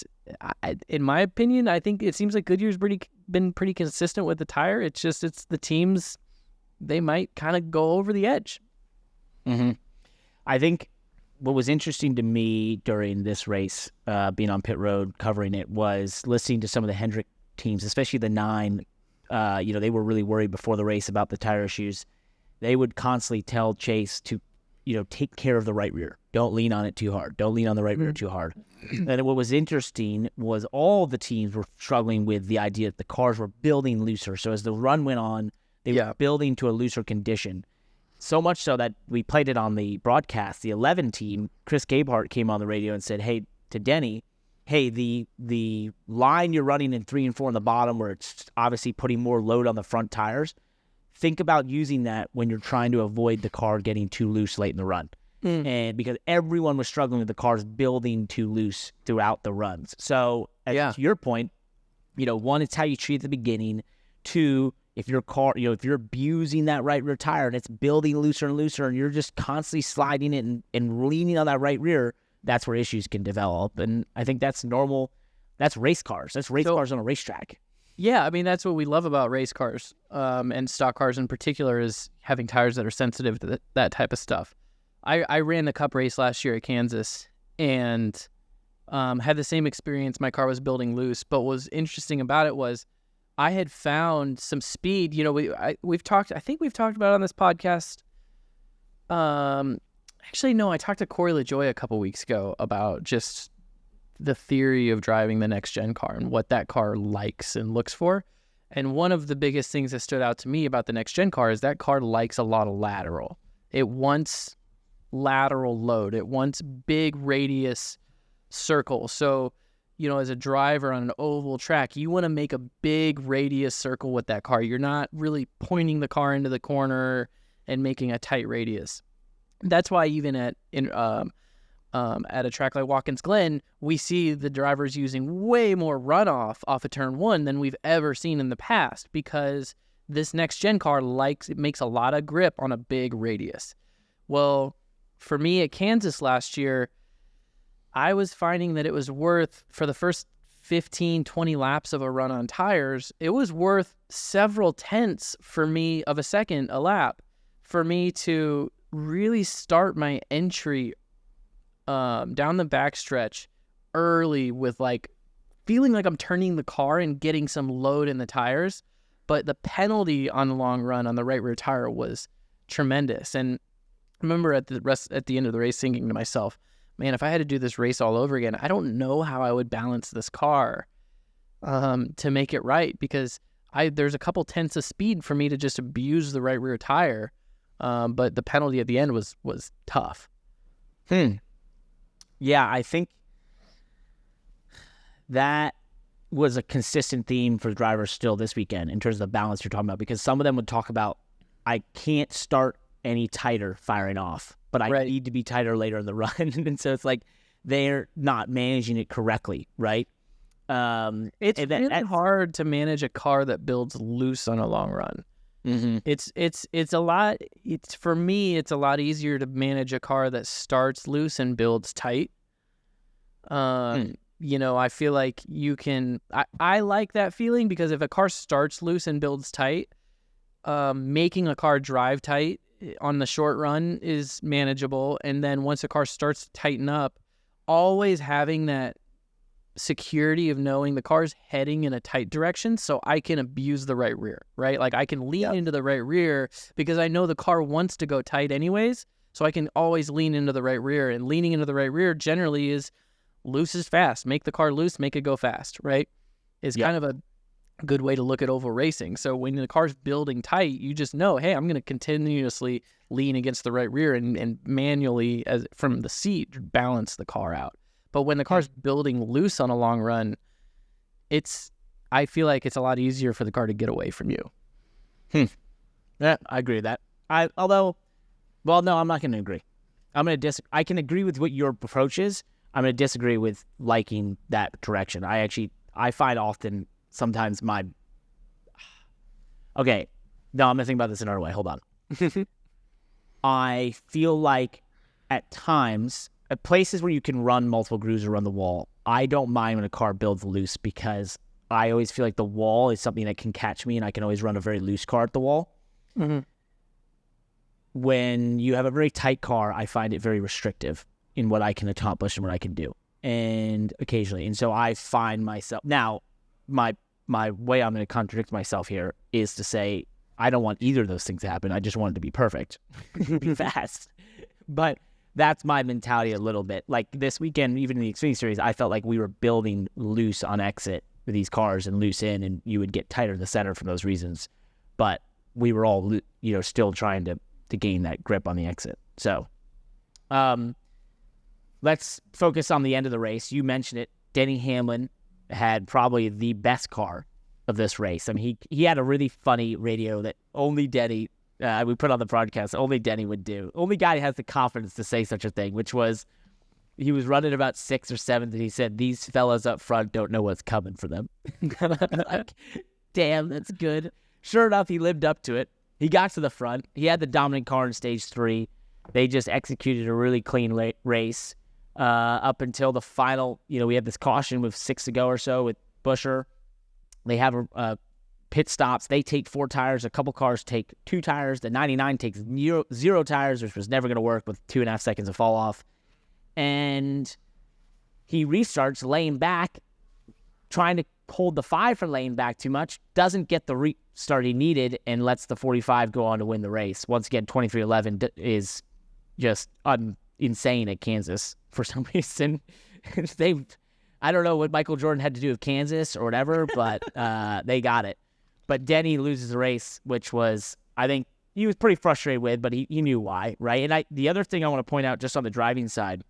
in my opinion, I think it seems like Goodyear's been pretty consistent with the tire. It's the teams, they might kind of go over the edge. Mm-hmm. I think what was interesting to me during this race, being on pit road covering it, was listening to some of the Hendrick teams, especially the 9. They were really worried before the race about the tire issues. They would constantly tell Chase to, take care of the right rear. Don't lean on it too hard. Don't lean on the right rear too hard. And what was interesting was all the teams were struggling with the idea that the cars were building looser. So as the run went on, they were building to a looser condition. So much so that we played it on the broadcast. The 11 team, Chris Gabehart, came on the radio and said, hey, to Denny, the line you're running in 3 and 4 on the bottom, where it's obviously putting more load on the front tires, think about using that when you're trying to avoid the car getting too loose late in the run. And because everyone was struggling with the cars building too loose throughout the runs. So to your point, 1, it's how you treat it at the beginning. 2, if your car, if you're abusing that right rear tire and it's building looser and looser and you're just constantly sliding it and leaning on that right rear, that's where issues can develop. And I think that's normal. That's race cars. That's race cars on a racetrack. Yeah, I mean, that's what we love about race cars, and stock cars in particular, is having tires that are sensitive to that type of stuff. I ran the Cup race last year at Kansas and had the same experience. My car was building loose, but what was interesting about it was I had found some speed. We've talked about it on this podcast. Actually, no, I talked to Corey LaJoy a couple weeks ago about just the theory of driving the next gen car and what that car likes and looks for. And one of the biggest things that stood out to me about the next gen car is that car likes a lot of lateral. It wants lateral load. It wants big radius circle. So, as a driver on an oval track, you want to make a big radius circle with that car. You're not really pointing the car into the corner and making a tight radius. That's why even at a track like Watkins Glen, we see the drivers using way more runoff off of turn 1 than we've ever seen in the past, because this next gen car makes a lot of grip on a big radius. Well, for me at Kansas last year, I was finding that it was worth, for the first 15, 20 laps of a run on tires, it was worth several tenths for me of a second a lap for me to really start my entry down the backstretch early with feeling like I'm turning the car and getting some load in the tires. But the penalty on the long run on the right rear tire was tremendous. And I remember at the end of the race thinking to myself, man, if I had to do this race all over again, I don't know how I would balance this car to make it right, because there's a couple tenths of speed for me to just abuse the right rear tire. But the penalty at the end was tough. Yeah, I think that was a consistent theme for drivers still this weekend in terms of the balance you're talking about, because some of them would talk about, I can't start any tighter firing off, but I need to be tighter later in the run. And so it's like they're not managing it correctly, right? It's really hard to manage a car that builds loose on a long run. Mm-hmm. It's a lot. For me, it's a lot easier to manage a car that starts loose and builds tight. You know, I feel like you can. I like that feeling, because if a car starts loose and builds tight, making a car drive tight on the short run is manageable, and then once a car starts to tighten up, always having that security of knowing the car's heading in a tight direction, so I can abuse the right rear, right? Like I can lean into the right rear because I know the car wants to go tight anyways, so I can always lean into the right rear. And leaning into the right rear generally is loose is fast. Make the car loose, make it go fast, right? Is kind of a good way to look at oval racing. So when the car's building tight, you just know, hey, I'm going to continuously lean against the right rear and manually, as from the seat, balance the car out. But when the car's building loose on a long run, I feel like it's a lot easier for the car to get away from you. Yeah, I agree with that. No, I'm not going to agree. I can agree with what your approach is. I'm going to disagree with liking that direction. I find often sometimes okay, no, I'm going to think about this another way. Hold on. I feel like at times, at places where you can run multiple grooves or run the wall, I don't mind when a car builds loose, because I always feel like the wall is something that can catch me, and I can always run a very loose car at the wall. Mm-hmm. When you have a very tight car, I find it very restrictive in what I can accomplish and what I can do, and occasionally. And so I find myself, now, my way I'm going to contradict myself here is to say I don't want either of those things to happen. I just want it to be perfect, be fast. But that's my mentality a little bit. Like this weekend, even in the Xfinity Series, I felt like we were building loose on exit with these cars and loose in, and you would get tighter in the center for those reasons. But we were all, still trying to gain that grip on the exit. So let's focus on the end of the race. You mentioned it. Denny Hamlin had probably the best car of this race. I mean, he had a really funny radio that only Denny, we put on the broadcast, only Denny would do. Only guy who has the confidence to say such a thing, which was, he was running about 6th or 7th, and he said, these fellas up front don't know what's coming for them. Like, damn, that's good. Sure enough, he lived up to it. He got to the front. He had the dominant car in stage 3. They just executed a really clean race up until the final. We had this caution with 6 to go or so with Buescher. They have pit stops. They take 4 tires. A couple cars take 2 tires. The 99 takes 0 tires, which was never going to work with 2.5 seconds of fall off. And he restarts laying back, trying to hold the 5 from laying back too much. Doesn't get the restart he needed, and lets the 45 go on to win the race. Once again, 23:11 is just insane at Kansas for some reason. I don't know what Michael Jordan had to do with Kansas or whatever, but they got it. But Denny loses the race, which was, I think, he was pretty frustrated with, but he knew why, right? And the other thing I want to point out, just on the driving side,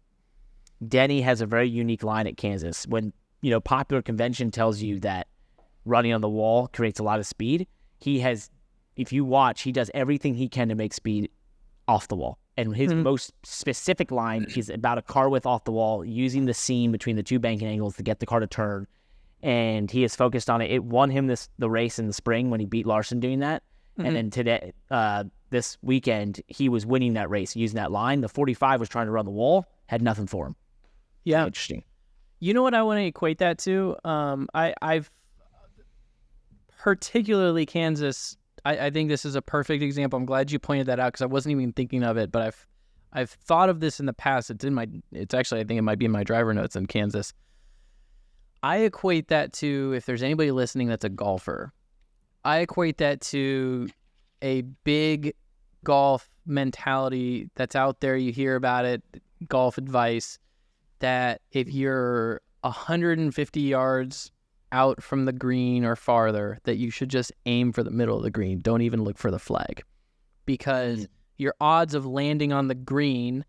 Denny has a very unique line at Kansas. When, popular convention tells you that running on the wall creates a lot of speed, if you watch, he does everything he can to make speed off the wall. And his most specific line is about a car width off the wall, using the seam between the 2 banking angles to get the car to turn. And he is focused on it. It won him the race in the spring when he beat Larson doing that. Mm-hmm. And then today, this weekend, he was winning that race using that line. The 45 was trying to run the wall, had nothing for him. Yeah. Interesting. You know what I want to equate that to? I've particularly Kansas. I think this is a perfect example. I'm glad you pointed that out, because I wasn't even thinking of it, but I've thought of this in the past. It's actually, I think it might be in my driver notes in Kansas. I equate that to, if there's anybody listening that's a golfer, I equate that to a big golf mentality that's out there. You hear about it, golf advice, that if you're 150 yards out from the green or farther, that you should just aim for the middle of the green. Don't even look for the flag, because your odds of landing on the green,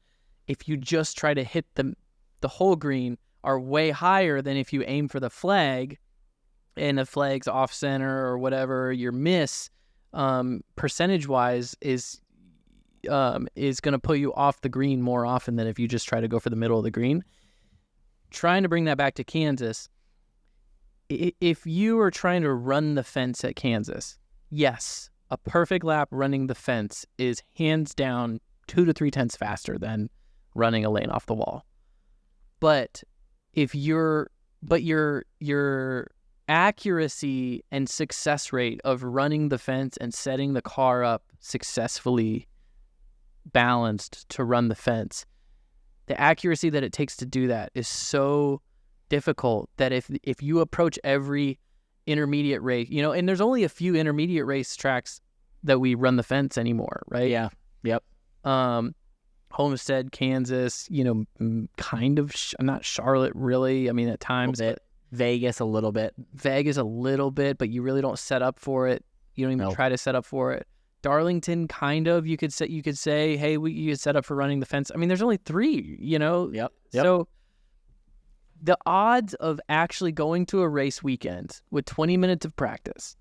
if you just try to hit the whole green, are way higher than if you aim for the flag and a flag's off center or whatever, your miss percentage-wise is going to put you off the green more often than if you just try to go for the middle of the green. Trying to bring that back to Kansas, if you are trying to run the fence at Kansas, yes, a perfect lap running the fence is hands down 2 to 3 tenths faster than running a lane off the wall. But your accuracy and success rate of running the fence and setting the car up successfully balanced to run the fence, the accuracy that it takes to do that is so difficult that if you approach every intermediate race, and there's only a few intermediate race tracks that we run the fence anymore, right? Yeah. Yep. Homestead, Kansas, kind of not Charlotte really. I mean, at times, Vegas a little bit, but you really don't set up for it. You don't even try to set up for it. Darlington, kind of. You could say, hey, you could set up for running the fence. I mean, there's only 3. Yep. So the odds of actually going to a race weekend with 20 minutes of practice,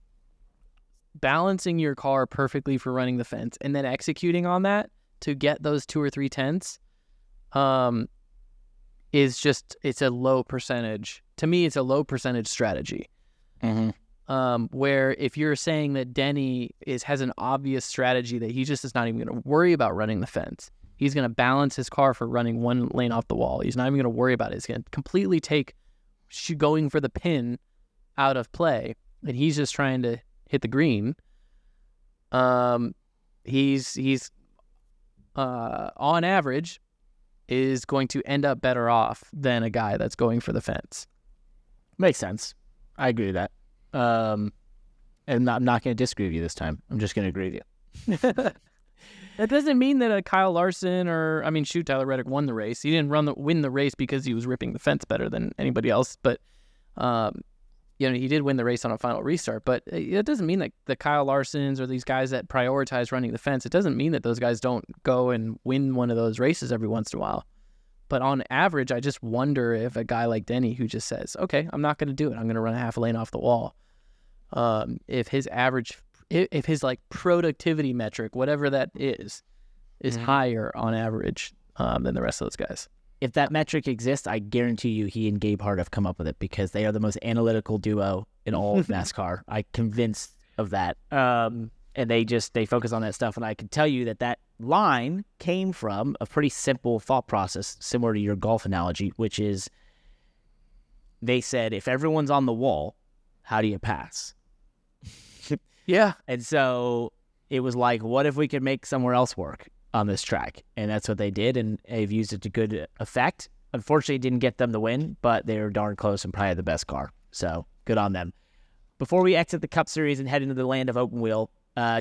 balancing your car perfectly for running the fence, and then executing on that to get those 2 or 3 tenths, it's a low percentage. To me, it's a low percentage strategy. Mm-hmm. Where if you're saying that Denny has an obvious strategy that he just is not even going to worry about running the fence. He's going to balance his car for running one lane off the wall. He's not even going to worry about it. He's going to completely take going for the pin out of play, and he's just trying to hit the green. He's on average is going to end up better off than a guy that's going for the fence. Makes sense. I agree with that. And I'm not going to disagree with you this time. I'm just going to agree with you. That doesn't mean that a Kyle Larson Tyler Reddick won the race. He didn't win the race because he was ripping the fence better than anybody else. But, he did win the race on a final restart. But it doesn't mean that the Kyle Larsons or these guys that prioritize running the fence, it doesn't mean that those guys don't go and win one of those races every once in a while. But on average, I just wonder if a guy like Denny who just says, okay, I'm not going to do it. I'm going to run a half a lane off the wall. If his productivity metric, whatever that is higher on average than the rest of those guys. If that metric exists, I guarantee you he and Gabe Hart have come up with it because they are the most analytical duo in all of NASCAR. I'm convinced of that. And they focus on that stuff. And I can tell you that line came from a pretty simple thought process, similar to your golf analogy, which is they said, if everyone's on the wall, how do you pass? Yeah. And so it was like, what if we could make somewhere else work on this track? And that's what they did, and they've used it to good effect. Unfortunately, it didn't get them the win, but they were darn close and probably the best car. So good on them. Before we exit the Cup Series and head into the land of open wheel,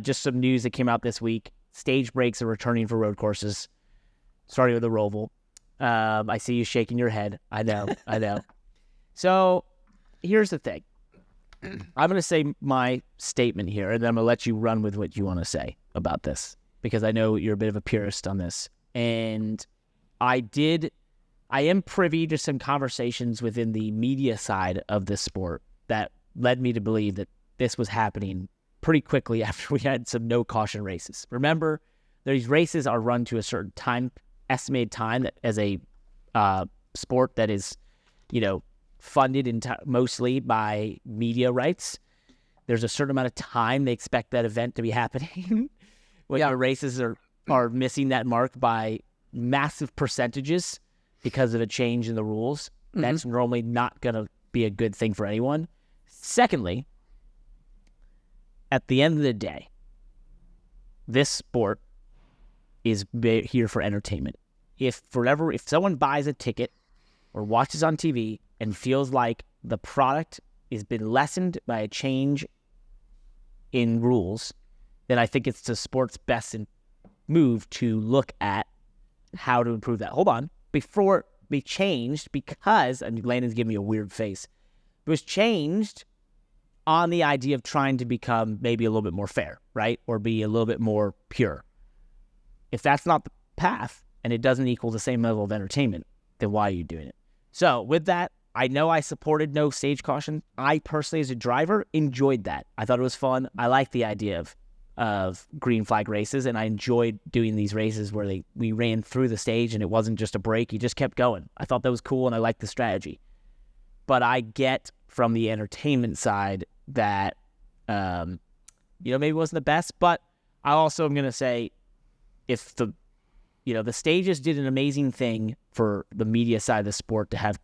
just some news that came out this week. Stage breaks are returning for road courses, starting with the Roval. I see you shaking your head. I know. So here's the thing. I'm going to say my statement here, and then I'm going to let you run with what you want to say about this, because I know you're a bit of a purist on this. And I am privy to some conversations within the media side of this sport that led me to believe that this was happening pretty quickly after we had some no caution races. Remember, these races are run to a certain time, estimated time, that as a sport that is, funded mostly by media rights. There's a certain amount of time they expect that event to be happening. When the races are missing that mark by massive percentages because of a change in the rules, that's normally not going to be a good thing for anyone. Secondly, at the end of the day, this sport is here for entertainment. If someone buys a ticket or watches on TV and feels like the product has been lessened by a change in rules, then I think it's the sport's best move to look at how to improve that. Hold on. Before it be changed, because, and Landon's giving me a weird face, it was changed on the idea of trying to become maybe a little bit more fair, right? Or be a little bit more pure. If that's not the path and it doesn't equal the same level of entertainment, then why are you doing it? So with that, I know I supported no stage caution. I personally, as a driver, enjoyed that. I thought it was fun. I like the idea of green flag races, and I enjoyed doing these races where we ran through the stage and it wasn't just a break. You just kept going. I thought that was cool, and I liked the strategy. But I get from the entertainment side that, maybe it wasn't the best, but I also am going to say if the stages did an amazing thing for the media side of the sport to have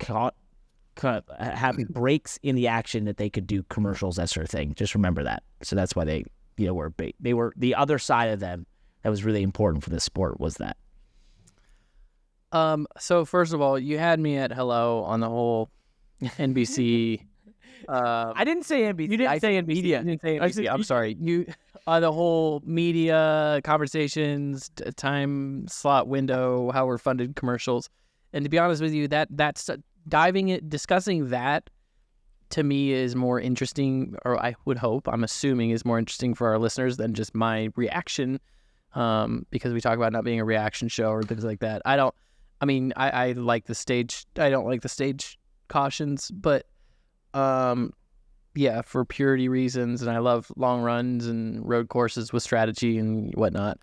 have breaks in the action that they could do commercials, that sort of thing. Just remember that. So that's why they were the other side of them that was really important for the sport was that. So first of all, you had me at hello on the whole NBC. I didn't say NBC. You didn't say NBC. You didn't say NBC. I'm sorry. You the whole media conversations, time slot window, how we're funded commercials, and to be honest with you, that's discussing that to me is more interesting, or I would hope, I'm assuming is more interesting for our listeners than just my reaction, because we talk about not being a reaction show or things like that. I like the stage. I don't like the stage cautions, but for purity reasons, and I love long runs and road courses with strategy and whatnot.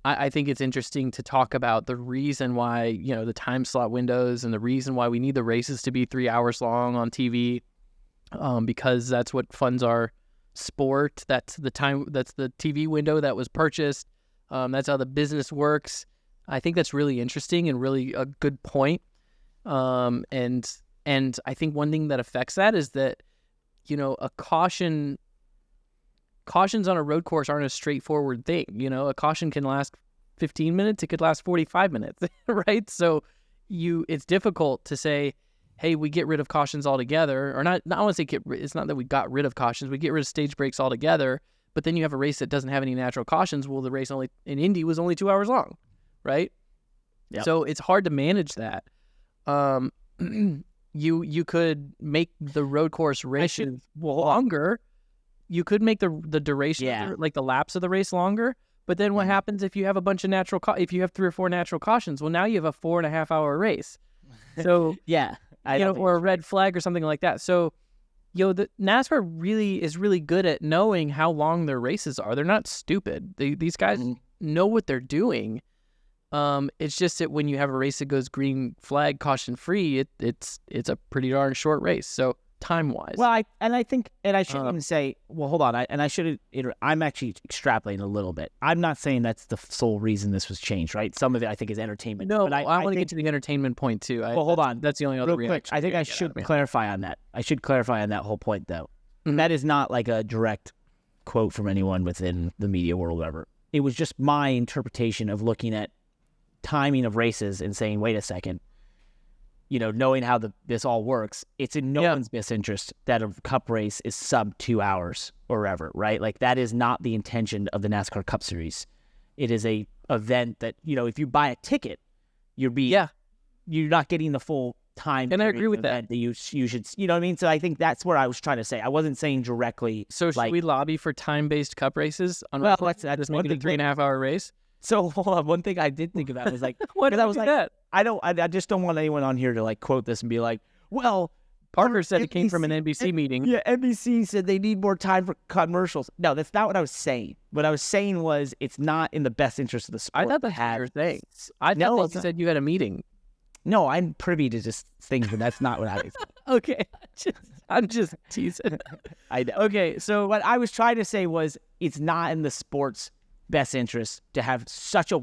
I think it's interesting to talk about the reason why, the time slot windows and the reason why we need the races to be 3 hours long on TV, because that's what funds our sport. That's the TV window that was purchased. That's how the business works. I think that's really interesting and really a good point. And I think one thing that affects that is that, a cautions on a road course aren't a straightforward thing. A caution can last 15 minutes. It could last 45 minutes, right? So it's difficult to say, hey, we get rid of cautions altogether, or not. I want to say it's not that we got rid of cautions. We get rid of stage breaks altogether, but then you have a race that doesn't have any natural cautions. Well, the race in Indy was only 2 hours long, right? Yep. So it's hard to manage that. You could make the road course race longer. You could make the duration, like the laps of the race longer. But then what happens if you have a bunch of if you have 3 or 4 natural cautions? Well, now you have a 4.5 hour race. So or a red flag or something like that. So, the NASCAR is really good at knowing how long their races are. They're not stupid. These guys know what they're doing. It's just that when you have a race that goes green flag caution free, it's a pretty darn short race. So time-wise. Well, I shouldn't even say, well, hold on. I'm actually extrapolating a little bit. I'm not saying that's the sole reason this was changed, right? Some of it I think is entertainment. No, but I want to get to the entertainment point too. Hold on. That's the only other real quick. I think I should clarify on that. I should clarify on that whole point though. Mm-hmm. That is not like a direct quote from anyone within the media world or whatever. It was just my interpretation of looking at timing of races and saying, wait a second, knowing how this all works, it's in no one's best interest that a cup race is sub 2 hours or whatever, right? Like that is not the intention of the NASCAR Cup Series. It is a event that, if you buy a ticket, you're not getting the full time. And I agree with that. You should, you know what I mean? So I think that's what I was trying to say. I wasn't saying directly. So should we lobby for time-based cup races? That's just make it a 3.5 hour race? So hold on, one thing I did think about was like, what? I was like, that? I just don't want anyone on here to like quote this and be like, well, Parker said it came from an NBC meeting. Yeah, NBC said they need more time for commercials. No, that's not what I was saying. What I was saying was it's not in the best interest of the sport. I thought that's your thing. I thought you said you had a meeting. No, I'm privy to just things, but that's not what I was. Okay, I'm just teasing. I know. Okay, so what I was trying to say was it's not in the sport's best interest to have such a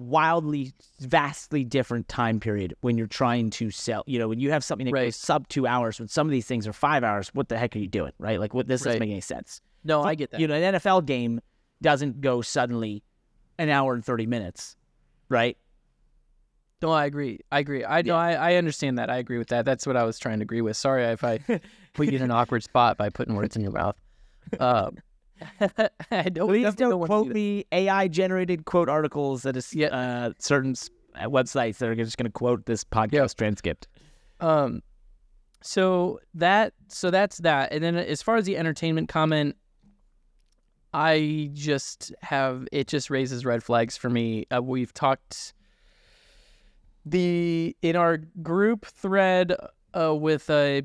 vastly different time period when you're trying to sell. When you have something that goes sub 2 hours, when some of these things are 5 hours, what the heck are you doing, right? Like, this doesn't make any sense. No, I get that. An NFL game doesn't go suddenly an hour and 30 minutes, right? No, I agree. I understand that. I agree with that. That's what I was trying to agree with. Sorry if I put you in an awkward spot by putting words in your mouth. Please don't quote me AI-generated quote articles that is certain websites that are just going to quote this podcast transcript. So that's that. And then as far as the entertainment comment, it just raises red flags for me. We've talked in our group thread with a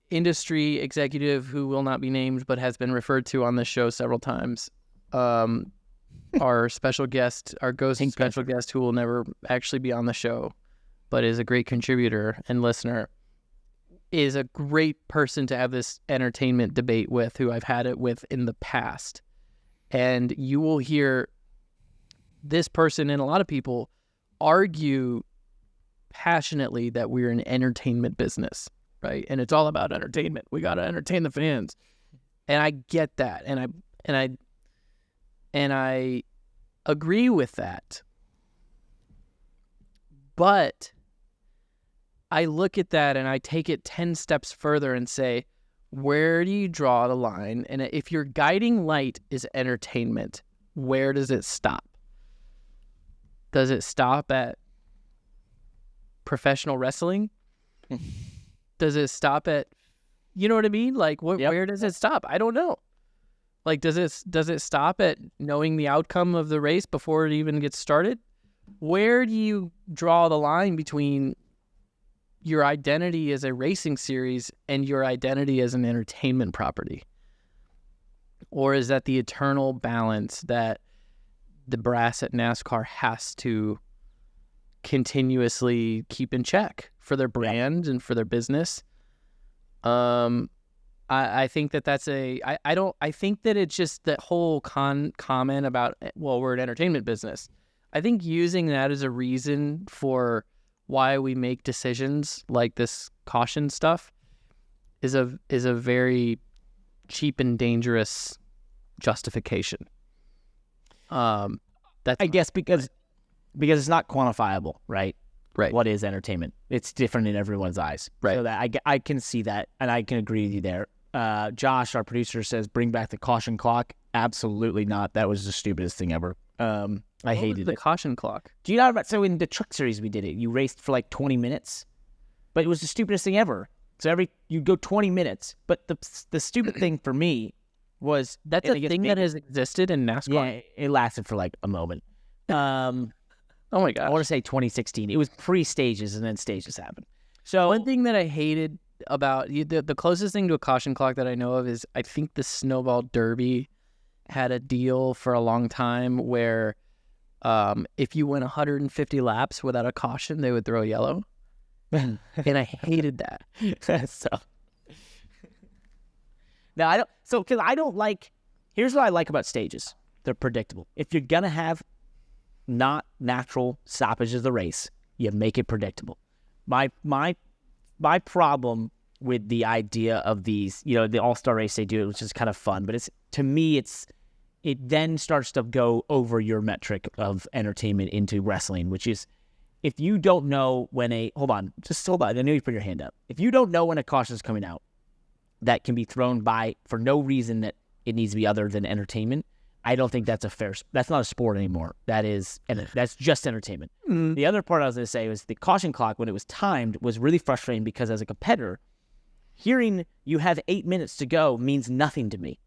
industry executive who will not be named but has been referred to on this show several times. Our special guest, our ghost special guest, who will never actually be on the show, but is a great contributor and listener, is a great person to have this entertainment debate with, who I've had it with in the past. And you will hear this person and a lot of people argue passionately that we're an entertainment business, right? And it's all about entertainment. We got to entertain the fans. And I get that. And I agree with that. But I look at that and I take it 10 steps further and say, where do you draw the line? And if your guiding light is entertainment, where does it stop? Does it stop at professional wrestling? Does it stop at, you know what I mean? Like, where does it stop? I don't know. Like, does it stop at knowing the outcome of the race before it even gets started? Where do you draw the line between your identity as a racing series and your identity as an entertainment property? Or is that the eternal balance that the brass at NASCAR has to continuously keep in check for their brand and for their business? I think that's I think that it's just that whole comment about, well, we're an entertainment business. I think using that as a reason for why we make decisions like this caution stuff is a very cheap and dangerous justification. That's, I guess because it's not quantifiable, right? Right. What is entertainment? It's different in everyone's eyes. Right. So that I can see that, and I can agree with you there. Josh, our producer, says, bring back the caution clock. Absolutely not. That was the stupidest thing ever. I hated the caution clock. Do you know about, so in the truck series we did it, you raced for like 20 minutes, but it was the stupidest thing ever. So you go 20 minutes, but the stupid thing for me was that's a thing that has existed in NASCAR. Yeah, it lasted for like a moment. Oh my god! I want to say 2016. It was pre-stages, and then stages happened. So one thing that I hated about the closest thing to a caution clock that I know of is, I think the Snowball Derby had a deal for a long time where if you went 150 laps without a caution, they would throw yellow, and I hated that. So no, I don't. So because I don't like. Here's what I like about stages: they're predictable. If you're gonna have not natural stoppages of the race, you make it predictable. My problem with the idea of these, the All-Star race, they do it, which is kind of fun, but to me it then starts to go over your metric of entertainment into wrestling, which is, if you don't know when hold on, I know you put your hand up. If you don't know when a caution is coming out that can be thrown by for no reason that it needs to be other than entertainment, I don't think that's that's not a sport anymore. That's just entertainment. Mm. The other part I was going to say was the caution clock, when it was timed, was really frustrating because as a competitor, hearing you have 8 minutes to go means nothing to me.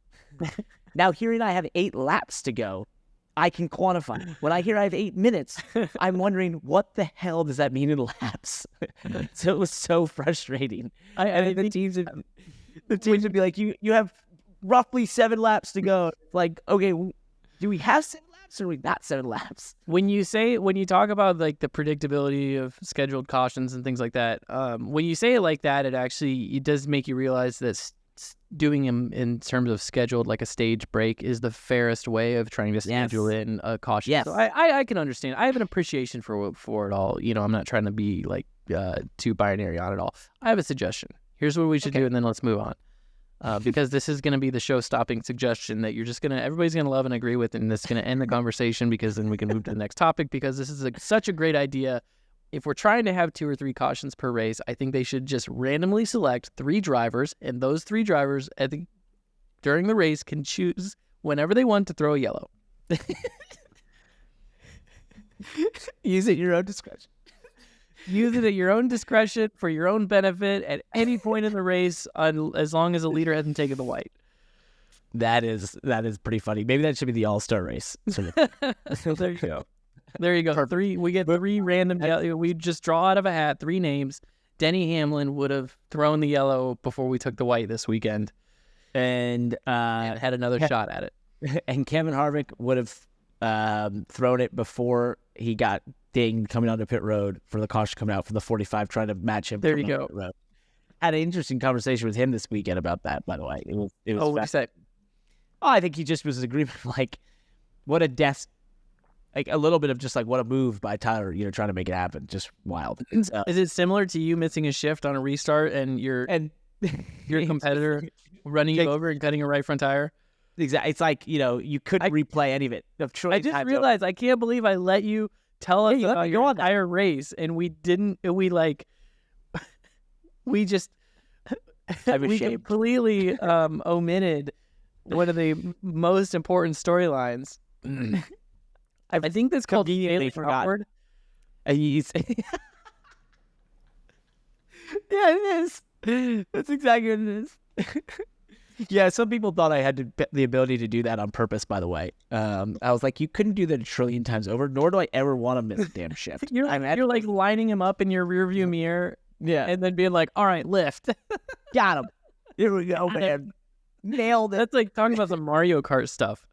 Now, hearing I have 8 laps to go, I can quantify. When I hear I have 8 minutes, I'm wondering, what the hell does that mean in laps? So it was so frustrating. The teams would be like, you have roughly 7 laps to go. Like, okay, do we have 7 laps or are we not 7 laps? When you talk about like the predictability of scheduled cautions and things like that, when you say it like that, it does make you realize that doing them in terms of scheduled, like a stage break, is the fairest way of trying to schedule in a caution. Yes. So I can understand. I have an appreciation for it all. I'm not trying to be like too binary on it all. I have a suggestion. Here's what we should do, and then let's move on. Because this is going to be the show-stopping suggestion that everybody's going to love and agree with, and this is going to end the conversation, because then we can move to the next topic, because this is such a great idea. If we're trying to have 2 or 3 cautions per race, I think they should just randomly select 3 drivers, and those 3 drivers during the race can choose whenever they want to throw a yellow. Use it at your own discretion. Use it at your own discretion for your own benefit at any point in the race, as long as the leader hasn't taken the white. That is pretty funny. Maybe that should be the All-Star race. So there you go. There you go. 3. We get 3 random. We just draw out of a hat 3 names, Denny Hamlin would have thrown the yellow before we took the white this weekend, and had another shot at it. And Kevin Harvick would have thrown it before he got dinged coming onto pit road for the caution coming out from the 45, trying to match him. There you go. Pit road. Had an interesting conversation with him this weekend about that, by the way. It was what did you say? Oh, I think he just was in agreement, like, what a death, like a little bit of just like what a move by Tyler, trying to make it happen. Just wild. Is it similar to you missing a shift on a restart and your competitor running you over and cutting a right front tire? Exactly. It's like, you couldn't replay any of it. I just realized I can't believe I let you tell us about your entire race and we didn't, we just we completely omitted one of the most important storylines. I think that's called failing forward. Yeah, it is. That's exactly what it is. Yeah, some people thought I had the ability to do that on purpose, by the way. I was like, you couldn't do that a trillion times over, nor do I ever want to miss a damn shift. You're like lining him up in your rearview mirror. Yeah. And then being like, all right, lift. Got him. Here we go, man. Nailed it. That's like talking about some Mario Kart stuff.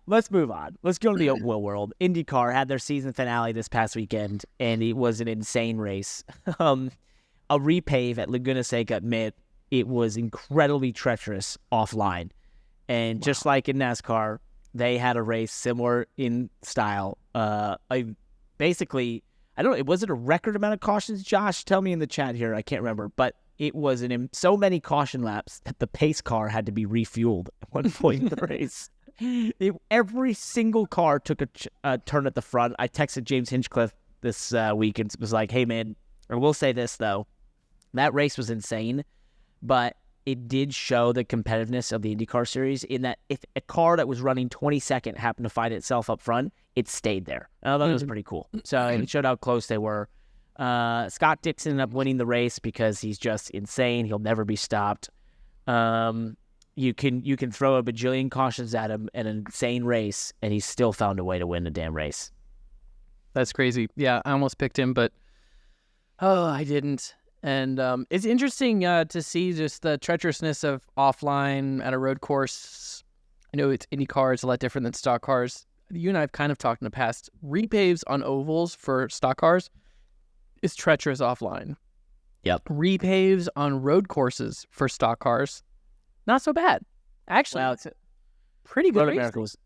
Let's move on. Let's go to the open wheel world. IndyCar had their season finale this past weekend, and it was an insane race. A repave at Laguna Seca admit it was incredibly treacherous offline. And just like in NASCAR, they had a race similar in style. Was it a record amount of cautions? Josh, tell me in the chat here. I can't remember, but it was so many caution laps that the pace car had to be refueled at one point in the race. Every single car took a turn at the front. I texted James Hinchcliffe this week and was like, hey, man, I will say this, though. That race was insane, but it did show the competitiveness of the IndyCar series in that if a car that was running 22nd happened to find itself up front, it stayed there. I thought it was pretty cool. So it showed how close they were. Scott Dixon ended up winning the race because he's just insane. He'll never be stopped. You can throw a bajillion cautions at him in an insane race, and he's still found a way to win the damn race. That's crazy. Yeah, I almost picked him, but I didn't. And it's interesting to see just the treacherousness of offline at a road course. I know it's IndyCar, it's a lot different than stock cars. You and I have kind of talked in the past. Repaves on ovals for stock cars is treacherous offline. Yep. Repaves on road courses for stock cars, not so bad. Actually, it's pretty good. Road America was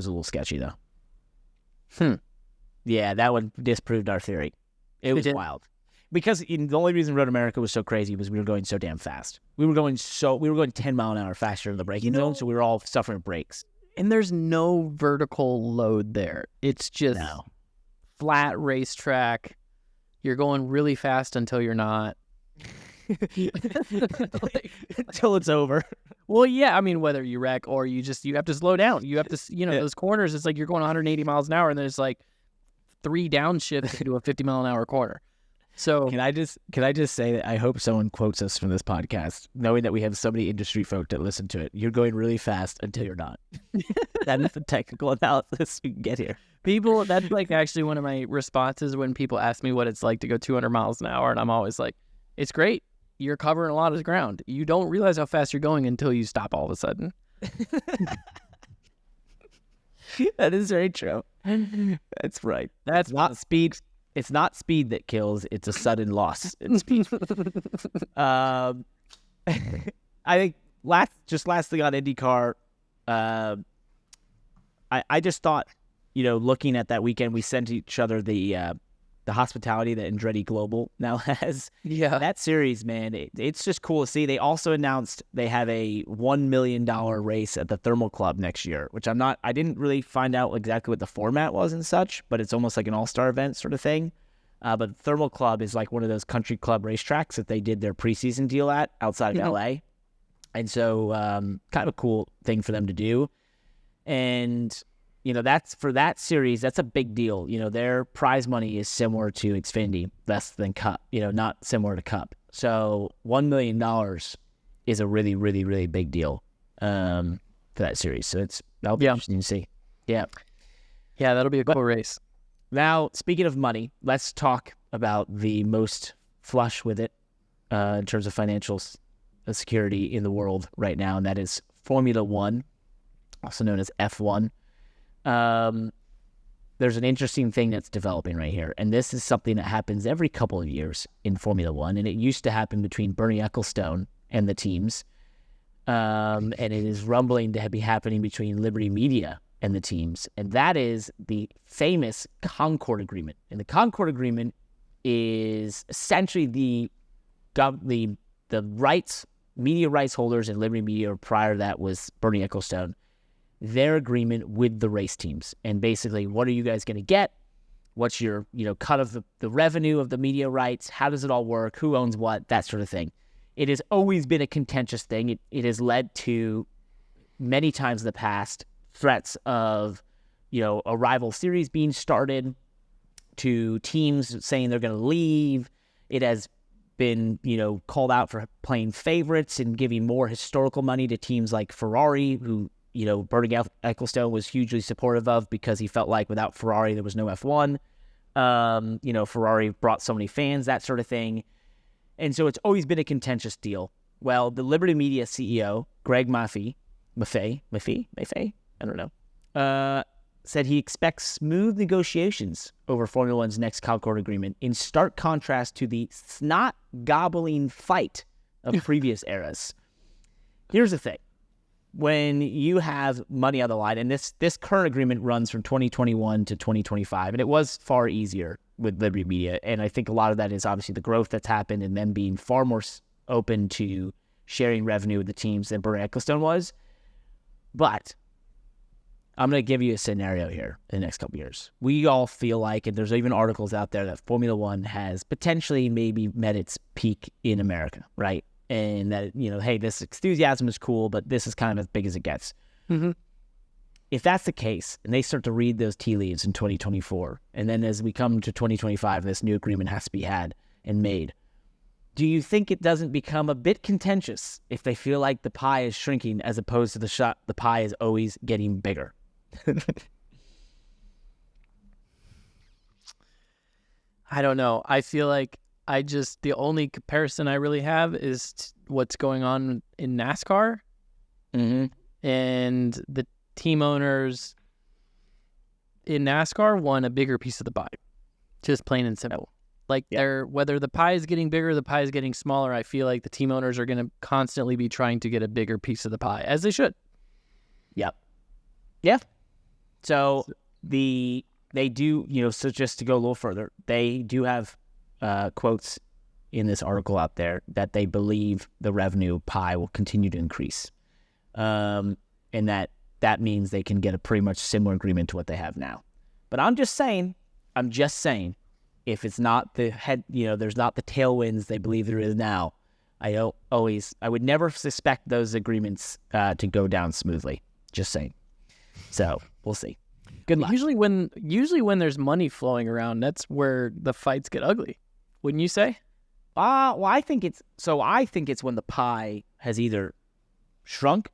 a little sketchy, though. Yeah, that one disproved our theory. It was wild. Because the only reason Road America was so crazy was we were going so damn fast. We were going 10 mile an hour faster in the braking zone, so we were all suffering brakes. And there's no vertical load there. It's just flat racetrack. You're going really fast until you're not. Until it's over. Well, yeah, I mean, whether you wreck or you have to slow down. You have to, those corners, it's like you're going 180 miles an hour and then it's like 3 downshifts into a 50 mile an hour corner. So can I just say that I hope someone quotes us from this podcast, knowing that we have so many industry folk that listen to it. You're going really fast until you're not. That is the technical analysis we can get here. People, that's like actually one of my responses when people ask me what it's like to go 200 miles an hour, and I'm always like, it's great. You're covering a lot of ground. You don't realize how fast you're going until you stop all of a sudden. That is very true. That's right. That's not speed. It's not speed that kills. It's a sudden loss in speed. I think lastly on IndyCar, I just thought, looking at that weekend, we sent each other the hospitality that Andretti Global now has. Yeah. That series, man, it's just cool to see. They also announced they have a $1 million race at the Thermal Club next year, which I didn't really find out exactly what the format was and such, but it's almost like an all-star event sort of thing. But the Thermal Club is like one of those country club racetracks that they did their preseason deal at outside of LA. And so kind of a cool thing for them to do. And that's for that series, that's a big deal. Their prize money is similar to Xfinity, less than Cup, not similar to Cup. So $1 million is a really, really, really big deal for that series. So that'll be interesting to see. Yeah. Yeah, that'll be a cool race. Now, speaking of money, let's talk about the most flush with it in terms of financial security in the world right now, and that is Formula One, also known as F1. There's an interesting thing that's developing right here, and this is something that happens every couple of years in Formula One, and it used to happen between Bernie Ecclestone and the teams, and it is rumbling to be happening between Liberty Media and the teams, and that is the famous Concord Agreement. And the Concord Agreement is essentially the rights, media rights holders in Liberty Media, or prior to that was Bernie Ecclestone, their agreement with the race teams. And basically, what are you guys going to get? What's your, cut of the revenue of the media rights? How does it all work? Who owns what? That sort of thing. It has always been a contentious thing. It has led to, many times in the past, threats of, a rival series being started, to teams saying they're going to leave. It has been, called out for playing favorites and giving more historical money to teams like Ferrari, who, Bernie Ecclestone was hugely supportive of, because he felt like without Ferrari, there was no F1. Ferrari brought so many fans, that sort of thing. And so it's always been a contentious deal. Well, the Liberty Media CEO, Greg Maffei, I don't know, said he expects smooth negotiations over Formula One's next Concord Agreement, in stark contrast to the snot-gobbling fight of previous eras. Here's the thing. When you have money on the line, and this current agreement runs from 2021 to 2025, and it was far easier with Liberty Media, and I think a lot of that is obviously the growth that's happened and them being far more open to sharing revenue with the teams than Bernie Ecclestone was. But I'm going to give you a scenario here in the next couple of years. We all feel like, and there's even articles out there, that Formula One has potentially maybe met its peak in America, right? And that, hey, this enthusiasm is cool, but this is kind of as big as it gets. Mm-hmm. If that's the case, and they start to read those tea leaves in 2024, and then as we come to 2025, this new agreement has to be had and made, do you think it doesn't become a bit contentious if they feel like the pie is shrinking as opposed to the pie is always getting bigger? I don't know. I feel like the only comparison I really have is what's going on in NASCAR. Mm-hmm. And the team owners in NASCAR won a bigger piece of the pie. Just plain and simple. Like, whether the pie is getting bigger, the pie is getting smaller, I feel like the team owners are going to constantly be trying to get a bigger piece of the pie, as they should. Yep. Yeah. So they do, so just to go a little further, they do have quotes in this article out there that they believe the revenue pie will continue to increase. And that means they can get a pretty much similar agreement to what they have now. But I'm just saying, if it's not the there's not the tailwinds they believe there is now, I would never suspect those agreements to go down smoothly. Just saying. So we'll see. Good luck. Usually when there's money flowing around, that's where the fights get ugly. Wouldn't you say? Well, I think it's when the pie has either shrunk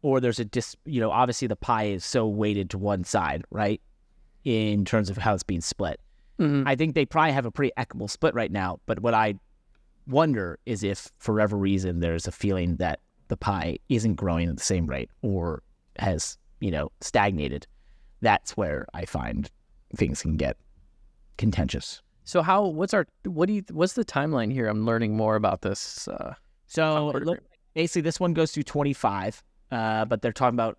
or there's obviously the pie is so weighted to one side, right? In terms of how it's being split. Mm-hmm. I think they probably have a pretty equitable split right now, but what I wonder is if for whatever reason there's a feeling that the pie isn't growing at the same rate or has, stagnated. That's where I find things can get contentious. So what's the timeline here? I'm learning more about this. Basically this one goes through 25, but they're talking about,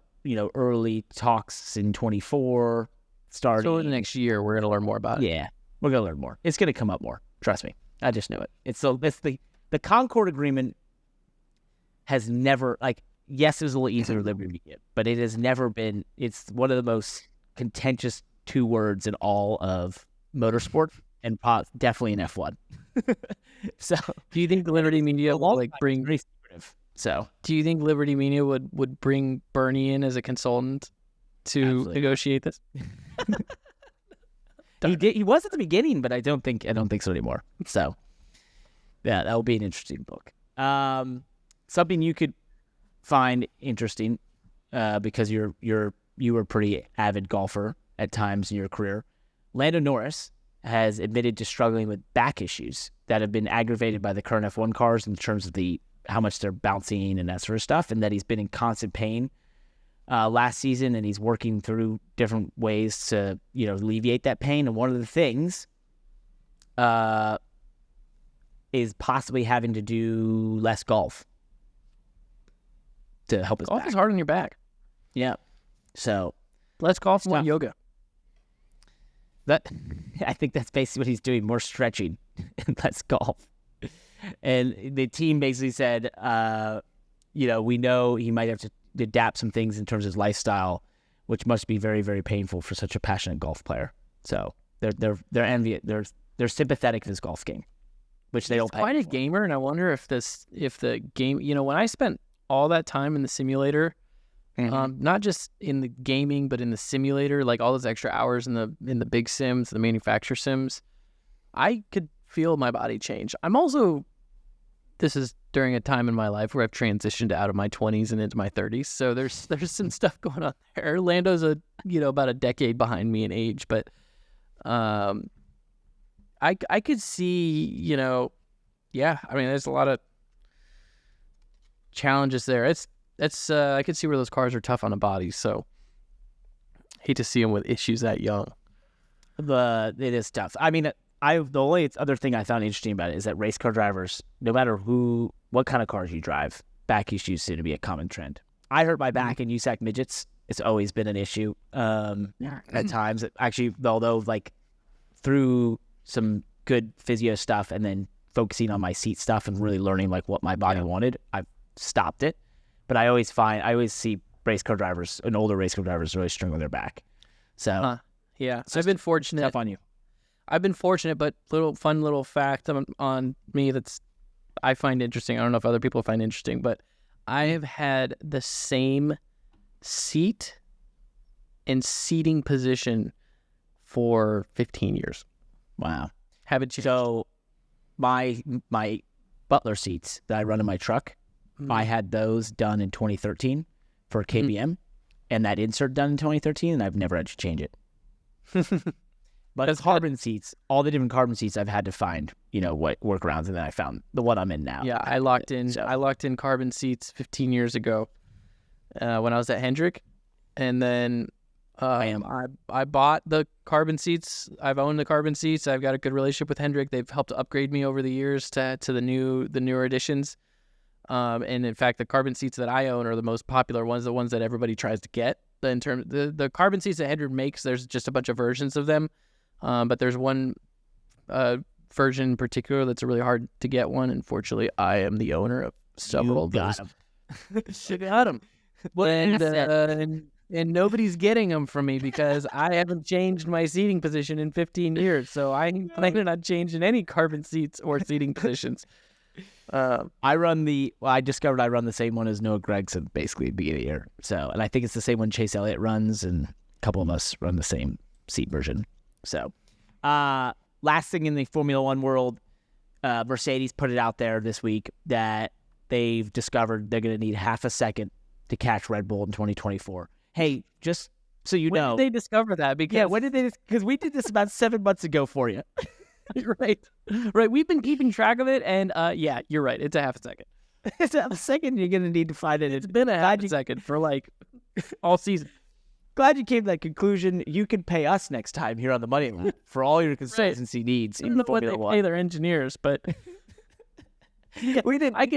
early talks in 24 starting. So in the next year, we're going to learn more about it. Yeah, we're going to learn more. It's going to come up more. Trust me. I just knew it. It's the Concord Agreement has never, yes, it was a little easier to Liberty Media, but it has never been, it's one of the most contentious two words in all of motorsport and definitely in F1. So do you think Liberty Media will bring, so do you think Liberty Media would bring Bernie in as a consultant to Absolutely. Negotiate this? He was at the beginning, but I don't think so anymore. So yeah, that will be an interesting book. Something you could find interesting because you were a pretty avid golfer at times in your career Lando Norris has admitted to struggling with back issues that have been aggravated by the current F1 cars in terms of how much they're bouncing and that sort of stuff, and that he's been in constant pain last season, and he's working through different ways to, alleviate that pain. And one of the things is possibly having to do less golf to help his back. Golf is hard on your back. Yeah. So less golf, more yoga. I think that's basically what he's doing, more stretching and less golf. And the team basically said, we know he might have to adapt some things in terms of his lifestyle, which must be very, very painful for such a passionate golf player. So they're envious. They're sympathetic to his golf game, which they don't pay. Quite a gamer, and I wonder if the game, when I spent all that time in the simulator, not just in the gaming, but in the simulator, like all those extra hours in the big sims, the manufacturer sims, I could feel my body change. This is during a time in my life where I've transitioned out of my 20s and into my 30s, so there's some stuff going on there. Lando's about a decade behind me in age, but I could see, there's a lot of challenges there. I could see where those cars are tough on a body, so hate to see them with issues that young. It is tough. I mean, the only other thing I found interesting about it is that race car drivers, no matter what kind of cars you drive, back issues seem to be a common trend. I hurt my back in USAC midgets. It's always been an issue at times. Actually, although through some good physio stuff and then focusing on my seat stuff and really learning what my body wanted, I've stopped it. But I always see race car drivers and older race car drivers really struggle with their back. So so I've been fortunate. Tough on you. I've been fortunate, but fun little fact on me I find interesting. I don't know if other people find interesting, but I have had the same seat and seating position for 15 years. Wow. Haven't changed. So my Butler seats that I run in my truck, I had those done in 2013 for KBM, and that insert done in 2013, and I've never had to change it. But as carbon seats, all the different carbon seats, I've had to find, what workarounds, and then I found the one I'm in now. Yeah, I locked in carbon seats 15 years ago when I was at Hendrick, and then I bought the carbon seats. I've owned the carbon seats. I've got a good relationship with Hendrick. They've helped upgrade me over the years to the newer editions. And in fact, the carbon seats that I own are the most popular ones, the ones that everybody tries to get. The carbon seats that Hendrick makes, there's just a bunch of versions of them. But there's one version in particular that's a really hard to get one. Unfortunately, I am the owner of several of those. You got them. And nobody's getting them from me because I haven't changed my seating position in 15 years. So I ain't planning on changing any carbon seats or seating positions. I discovered I run the same one as Noah Gragson basically at the beginning of the year. So, and I think it's the same one Chase Elliott runs, and a couple of us run the same seat version. So, last thing in the Formula One world, Mercedes put it out there this week that they've discovered they're going to need half a second to catch Red Bull in 2024. Hey, just so you know. When did they discover that? Because we did this about 7 months ago for you. Right. We've been keeping track of it, and you're right. It's a half a second. It's a half a second. You're going to need to find it. It's been a half a second for all season. Glad you came to that conclusion. You can pay us next time here on the Money Lap for all your consistency needs in Formula One. Pay their engineers, but we didn't. I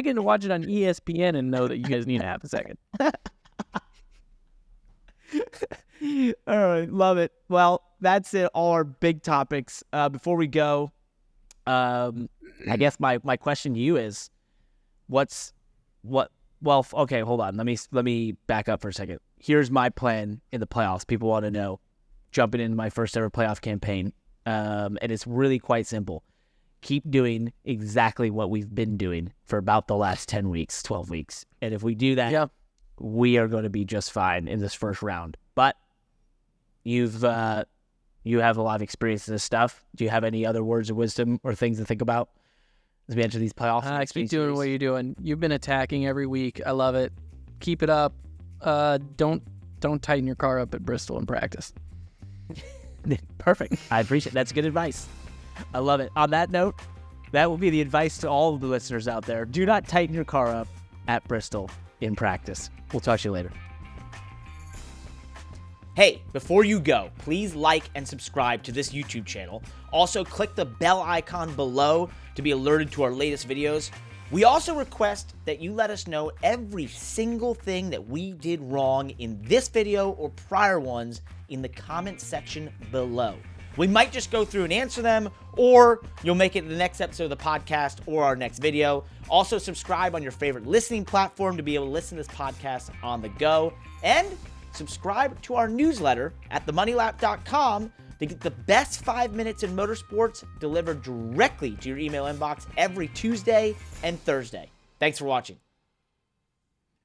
can watch it on ESPN and know that you guys need a half a second. All right, love it. Well, that's it. All our big topics. Before we go, I guess my question to you is, Well, okay, hold on. Let me back up for a second. Here's my plan in the playoffs. People want to know, jumping into my first ever playoff campaign, and it's really quite simple. Keep doing exactly what we've been doing for about the last 10 weeks, 12 weeks. And if we do that, we are going to be just fine in this first round. But you have a lot of experience in this stuff. Do you have any other words of wisdom or things to think about as we enter these playoffs? Keep doing what you're doing. You've been attacking every week. I love it. Keep it up. Don't tighten your car up at Bristol in practice. Perfect. I appreciate it. That's good advice. I love it. On that note, that will be the advice to all of the listeners out there. Do not tighten your car up at Bristol in practice. We'll talk to you later. Hey, before you go, please like and subscribe to this YouTube channel. Also, click the bell icon below to be alerted to our latest videos. We also request that you let us know every single thing that we did wrong in this video or prior ones in the comment section below. We might just go through and answer them, or you'll make it in the next episode of the podcast or our next video. Also, subscribe on your favorite listening platform to be able to listen to this podcast on the go. And subscribe to our newsletter at themoneylap.com to get the best 5 minutes in motorsports delivered directly to your email inbox every Tuesday and Thursday. Thanks for watching.